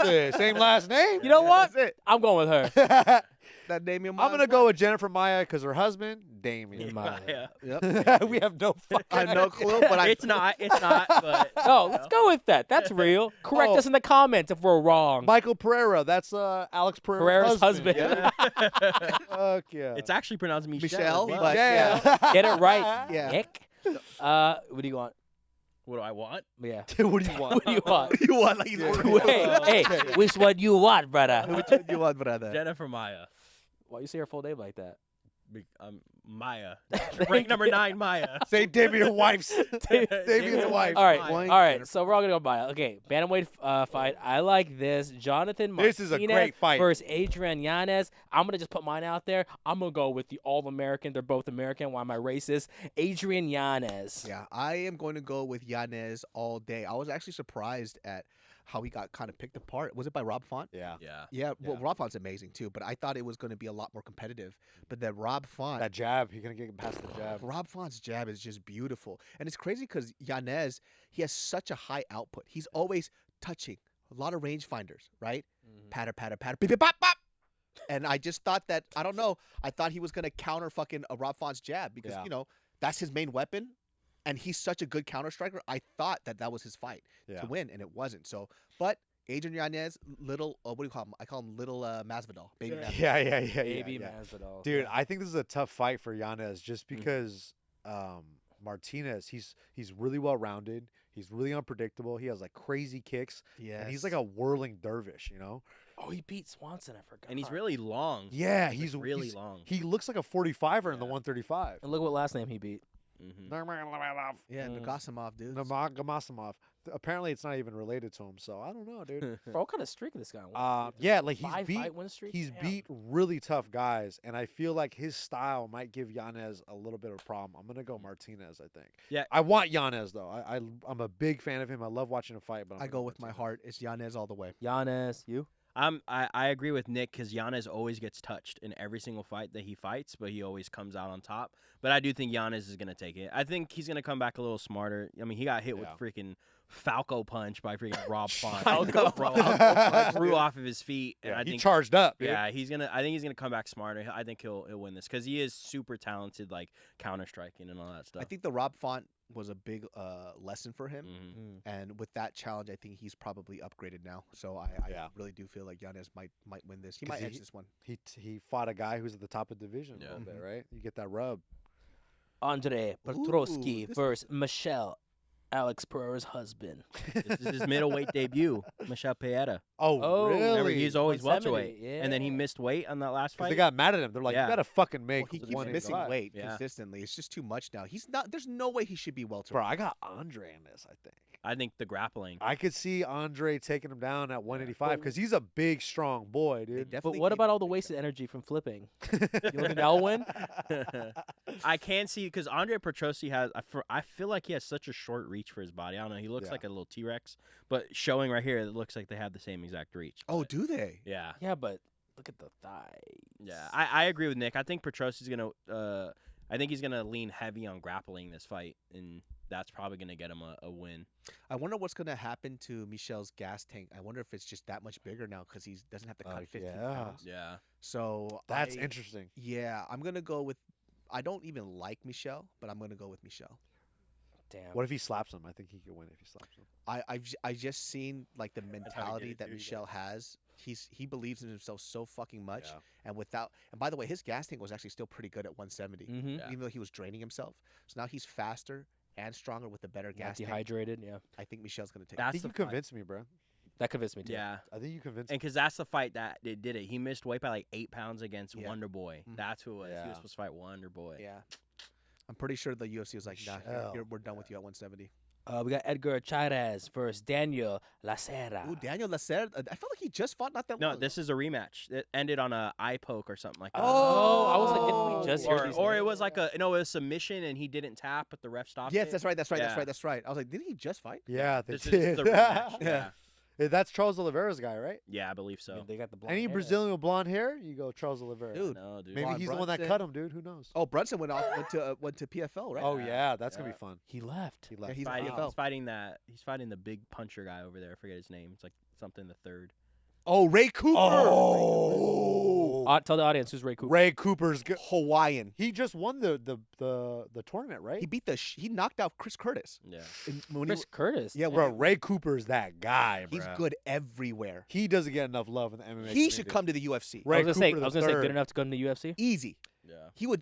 Yeah, same last name. You know what? That's it. I'm going with her. That Damian I'm Maya's gonna go wife? with Jennifer Maya because her husband, Damien. Maya. Yeah. Yep. We have no fucking. I have no clue, but I. It's not. It's not. But No, let's go with that. That's real. Correct Oh. us in the comments if we're wrong. Michael Pereira. That's Alex Pereira's husband. Yeah. Fuck yeah. it's actually pronounced Michelle. Michelle, as well. but- yeah. Get it right, Yeah. Nick. What do you want? What do I want? Yeah. What do you want? What do you want? You want like he's Yeah. ordering- hey, which one you want, brother? Which one you want, brother? Jennifer Maya. Why you say her full name like that? I'm Maya. Rank number 9, Maya. Say Damian wife's. Damian's wife. All right, Boink. all right. So we're all gonna go by. Okay, bantamweight fight. I like this. Jonathan Martinez This is a great fight. versus Adrian Yanez. I'm gonna just put mine out there. I'm gonna go with the All-American. They're both American. Why am I racist? Adrian Yanez. Yeah, I am going to go with Yanez all day. I was actually surprised at how he got kind of picked apart. Was it by Rob Font? Yeah. Yeah. Yeah, well, Yeah. Rob Font's amazing too, but I thought it was going to be a lot more competitive. But then Rob Font, That jab, he gonna get past the jab. Rob Font's jab is just beautiful. And it's crazy because Yanez, he has such a high output. He's always touching, a lot of rangefinders, right? Patter, patter, patter, beep, beep, bop, bop. And I just thought that, I don't know, I thought he was going to counter fucking Rob Font's jab because, Yeah. you know, that's his main weapon. And he's such a good counter striker. I thought that that was his fight Yeah. to win, and it wasn't. So, but Adrian Yanez, little, what do you call him? I call him little Masvidal, baby Masvidal. Yeah. Baby yeah. Masvidal. Dude, I think this is a tough fight for Yanez just because Martinez, he's really well rounded. He's really unpredictable. He has like crazy kicks, and he's like a whirling dervish, you know. Oh, he beat Swanson. I forgot. And he's really long. Yeah, Like, he's really he's- long. He looks like a 45er in the Yeah. 135. And look what last name he beat. Mhm. Yeah, Mm. Nagasimov, dude. Nurmagomedov. Apparently, it's not even related to him, so I don't know, dude. Bro, what kind of streak this guy on? Yeah, like he's Five beat. fight win streak. He's Damn. beat really tough guys, and I feel like his style might give Yanez a little bit of a problem. I'm gonna go Martinez. I think. Yeah. I want Yanez though. I'm a big fan of him. I love watching him fight. But I'm I gonna go with my Martinez. heart. It's Yanez all the way. Giannis, you? I agree with Nick because Yanez always gets touched in every single fight that he fights, but he always comes out on top. But I do think Yanez is gonna take it. I think he's gonna come back a little smarter. I mean, he got hit with Yeah. freaking Falco punch by freaking Rob Font. Falco Bro, punch. flew off of his feet, and Yeah, I he think charged up. Dude. yeah, I think he's gonna come back smarter. I think he'll win this because he is super talented, like counter striking and all that stuff. I think the Rob Font was a big lesson for him. Mhm. And with that challenge, I think he's probably upgraded now. So I Yeah. really do feel like Yanez might win this. He 'Cause might edge this one. He fought a guy who's at the top of the division Yeah. a little bit, right? You get that rub. Andre Petrosky this- versus Michelle, Alex Pereira's husband. This is his middleweight debut, Michel Pereira. Oh, Remember, really? he's always 170, welterweight, and then he yeah. missed weight on that last 'Cause fight. they got mad at him. They're like, Yeah. you gotta fucking Well, make he keeps 185. missing weight Yeah. consistently. It's just too much now. He's not. There's no way he should be welterweight. Bro, I got Andre in this. I think I think the grappling. I could see Andre taking him down at 185 because he's a big, strong boy, They dude. But definitely what keep- about all the wasted energy from flipping? You think that'll win? I can see because Andre Petrosky has. I feel like he has such a short reach for his body. I don't know. He looks Yeah. like a little T-Rex, but showing right here, it looks like they have the same exact reach. Oh, but do they? yeah, Yeah, but look at the thighs. yeah. I agree with Nick. I think Petrosky's gonna. I think he's gonna lean heavy on grappling this fight, and that's probably gonna get him a win. I wonder what's gonna happen to Michel's gas tank. I wonder if it's just that much bigger now because he doesn't have to cut 15 yeah. pounds. Yeah. So That's I- interesting. Yeah, I'm gonna go with. I don't even like Michel, but I'm gonna go with Michel. Damn. What if he slaps him? I think he could win if he slaps him. I just seen like the how we mentality get it that too, you Michel has. He believes in himself so fucking much, Yeah. and by the way, his gas tank was actually still pretty good at 170, Mm-hmm. Yeah. even though he was draining himself. So now he's faster and stronger with a better gas tank. Dehydrated. Yeah, I think Michel's gonna take. I That's think the you fight. convinced me, bro. that convinced me too. Yeah. I think you convinced And me. because that's the fight that they did it. He missed weight by like 8 pounds against Yeah. Wonder Boy. Mhm. That's who it was. He Yeah. was supposed to fight Wonder Boy. Yeah, I'm pretty sure the UFC was like, nah, Michel. we're done with you at 170. We got Edgar Chairez versus Daniel Lacera. Ooh, Daniel Lacer. I felt like he just fought not that No, long. this is a rematch. It ended on a eye poke or something like that. Oh, I was like, didn't we just hear or, these or it names? was like a submission and he didn't tap, but the ref stopped Yes, it. that's right. That's right. That's Yeah. right. That's right. I was like, didn't he just fight? Yeah, they This is did. the rematch. Yeah. yeah. That's Charles Oliveira's guy, right? Yeah, I believe I so. mean, they got the blonde Any hair. Brazilian with blonde hair, you go Charles Oliveira. Dude. No, dude. Maybe Ron he's the one that Brunson. cut him, dude. Who knows? Oh, Brunson went to PFL, right? Oh yeah, that's gonna Yeah. be fun. He left. He left. he's Fighting, PFL. he's fighting the big puncher guy over there. I forget his name. It's like something the third. Oh, Ray Cooper. Oh, Tell the audience who's Ray Cooper. Ray Cooper's good. Hawaiian. He just won the tournament, right? He beat he knocked out Chris Curtis. Yeah. When Chris Curtis. Yeah, Bro, Ray Cooper's that guy, bro. he's good everywhere. He doesn't get enough love in the MMA. He should community. come to the UFC. Ray I was gonna Cooper say, the good third. enough to go into the UFC. Easy. Yeah.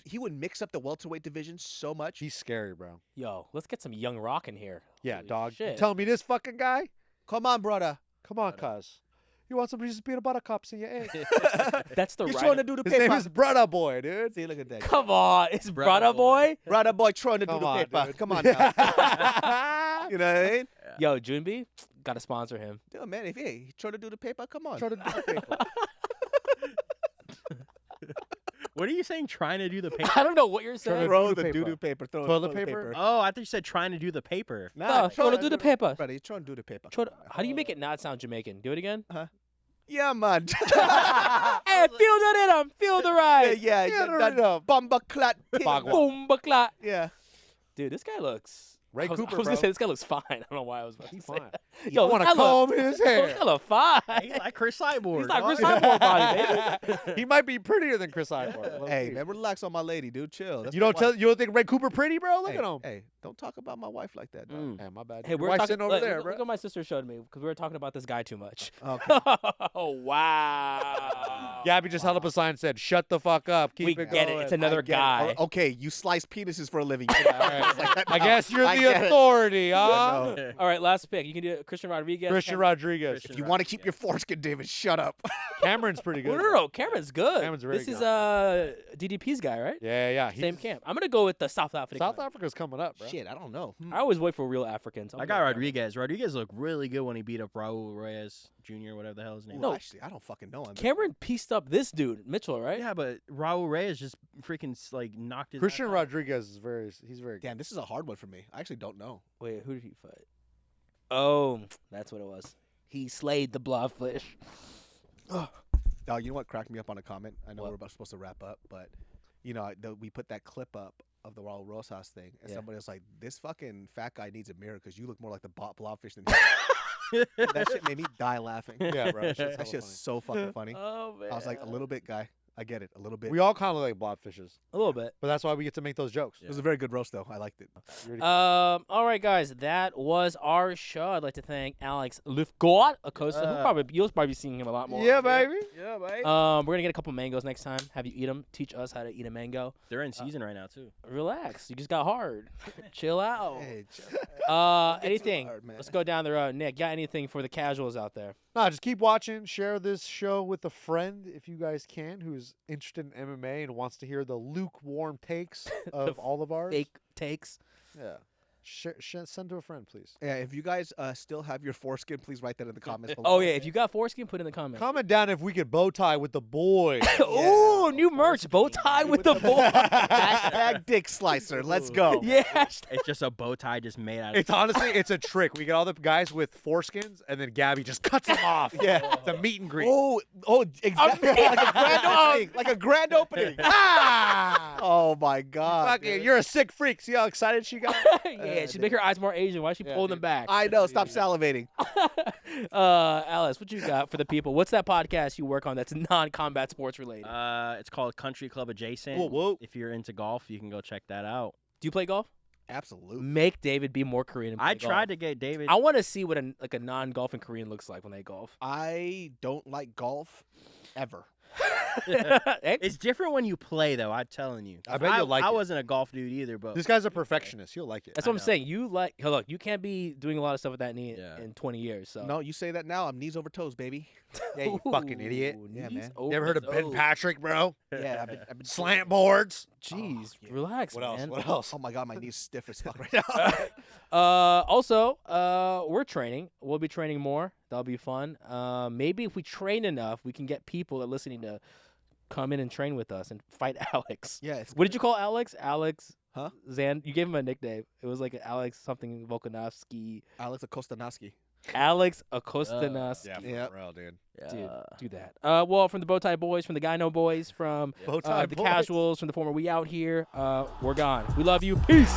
He would mix up the welterweight division so much. He's scary, bro. Yo, let's get some young rock in here. Yeah, Holy dog. You Shit. telling me this fucking guy? Come on, brother. Come on, cuz. You want some Reese's peanut butter cups in your egg? That's the He's right. trying to do the His name paper. is Brother Boy, dude. See, look at that. Come on, it's Brother brother boy. Brother boy trying to do Come the on, paper. dude. Come on now. You know what I mean? Yo, Junbi, gotta sponsor him. Dude, man, if he's trying to do the paper, come on. Try to do the paper. What are you saying? Trying to do the paper? I don't know what you're saying. Throw do the paper. doo-doo paper. Throw Toilet toilet paper? Oh, I thought you said trying to do the paper. No, trying to do the paper. Brother, he's trying to do the paper. How do you make it not sound Jamaican? Do it again. Yeah, man. Hey, feel the rhythm, feel the yeah, ride. yeah, Yeah, that no. bomba clat. Bagua. Boom, bakla. Yeah. Dude, this guy looks. Ray I was Cooper, gonna bro. say this guy looks fine. I don't know why I was about to say fine. that. You Yo, want this to guy look- comb his this hair. guy look fine. He's like Chris Cyborg. He's like dog. Chris Cyborg body, baby. He might be prettier than Chris Cyborg. Hey, man, relax on my lady, dude. Chill. That's You my don't wife. you don't think Ray Cooper pretty, bro? Look Hey, at him. Hey, don't talk about my wife like that, dog. Mm. Hey, my bad. Hey, Your we're wife's talking sitting over look, there, look, bro. look what my sister showed me because we were talking about this guy too much. Okay. Oh wow. Gabby just held up a sign and said, "Shut the fuck up. Keep We it get going." it. It's another I get it. guy. Oh, okay, you slice penises for a living. You know, it's like that I now. guess you're I the get it. authority, huh? No. All right, last pick. You can do it. Christian Rodriguez. Christian Rodriguez. Christian If you want to keep your foreskin, David, shut up. Cameron's pretty good. No, Cameron's good. Cameron's very this is good. DDP's guy, right? Yeah. Same camp. I'm gonna go with the South African. South guy. Africa's coming up, bro. Shit, I don't know. I always wait for real Africans. I got Rodriguez. Rodriguez looked really good when he beat up Raul Reyes Jr., whatever the hell his name Ooh, is. No. actually, I don't fucking know him. Cameron pieced up this dude, Mitchell, right? Yeah, but Raul Reyes just freaking like knocked his Christian ass out. Rodriguez is he's very good. Damn, this is a hard one for me. I actually don't know. Wait, who did he fight? Oh, that's what it was. He slayed the blobfish. Dog, you know what cracked me up on a comment? I know What? we're supposed to wrap up, but you know, we put that clip up of the Raul Rosas thing, and Yeah. somebody was like, "This fucking fat guy needs a mirror because you look more like the blobfish than him." That shit made me die laughing. Yeah, bro. That shit's so fucking funny. Oh man. I was like, a little bit, guy. I get it, a little bit. We all kind of look like blobfishes, a little bit. but that's why we get to make those jokes. It was a very good roast, though. I liked it. You already- All right, guys, that was our show. I'd like to thank Alex Liffgod, Acosta. You'll probably be seeing him a lot more. yeah, baby. Yeah, babe. We're gonna get a couple mangoes next time. Have you eat them? Teach us how to eat a mango. They're in season right now too. Relax. You just got hard. Chill out. Hey, Anything? hard, man. Let's go down the road. Nick, got anything for the casuals out there? Nah, just keep watching. Share this show with a friend if you guys can, who's interested in MMA and wants to hear the lukewarm takes of all of ours. Fake takes. Yeah. Send to a friend, please. yeah, if you guys still have your foreskin, please write that in the comments below. Oh yeah, if you got foreskin, put it in the comments. Comment down if we could bow tie with the boys. Ooh, new merch, bow tie with the boy. Hashtag dick slicer. Let's go. Yeah. It's just a bow tie just made out of. It's honestly, it's a trick. We get all the guys with foreskins, and then Gabby just cuts them off. Yeah. It's a meet and greet. Oh, exactly. like a grand opening. Like a grand opening. Ah! Oh my God. Fucking, dude. you're a sick freak. See how excited she got? Yeah, she make her eyes more Asian. Why is she Yeah, pulling them dude. back? I know. Stop salivating. Alice, what you got for the people? What's that podcast you work on that's non-combat sports related? It's called Country Club Adjacent. Whoa, whoa. If you're into golf, you can go check that out. Do you play golf? Absolutely. Make David be more Korean. And I play tried golf. to get David. I want to see what a non-golfing Korean looks like when they golf. I don't like golf ever. It's different when you play, though. I'm telling you. I bet you'll like I it. wasn't a golf dude either, but This guy's a perfectionist. He'll like it. That's what I'm know. saying. You like, hey, look, you can't be doing a lot of stuff with that knee Yeah. in 20 years. So No, you say that now. I'm knees over toes, baby. Yeah, you fucking idiot. Ooh, Yeah, knees man. over You ever heard of Ben toes. Patrick, bro? Yeah, I've been Slant boards. Jeez, yeah. relax, What else? man. What else? Oh my God, my knee's stiff as fuck right now. Also, we're training. We'll be training more. That'll be fun. Maybe if we train enough, we can get people that are listening to come in and train with us and fight Alex. Yeah, it's What did you call Alex? Alex? Huh? Zan? You gave him a nickname. It was like Alex something Volkanovski. Alex Acosta-Noski. Alex Acosta-Noski. Yeah. real, dude. Dude, do that. Well, from the Bowtie Boys, from the Gyno Boys, from Bowtie the boys. Casuals, from the former We Out Here, we're gone. We love you. Peace.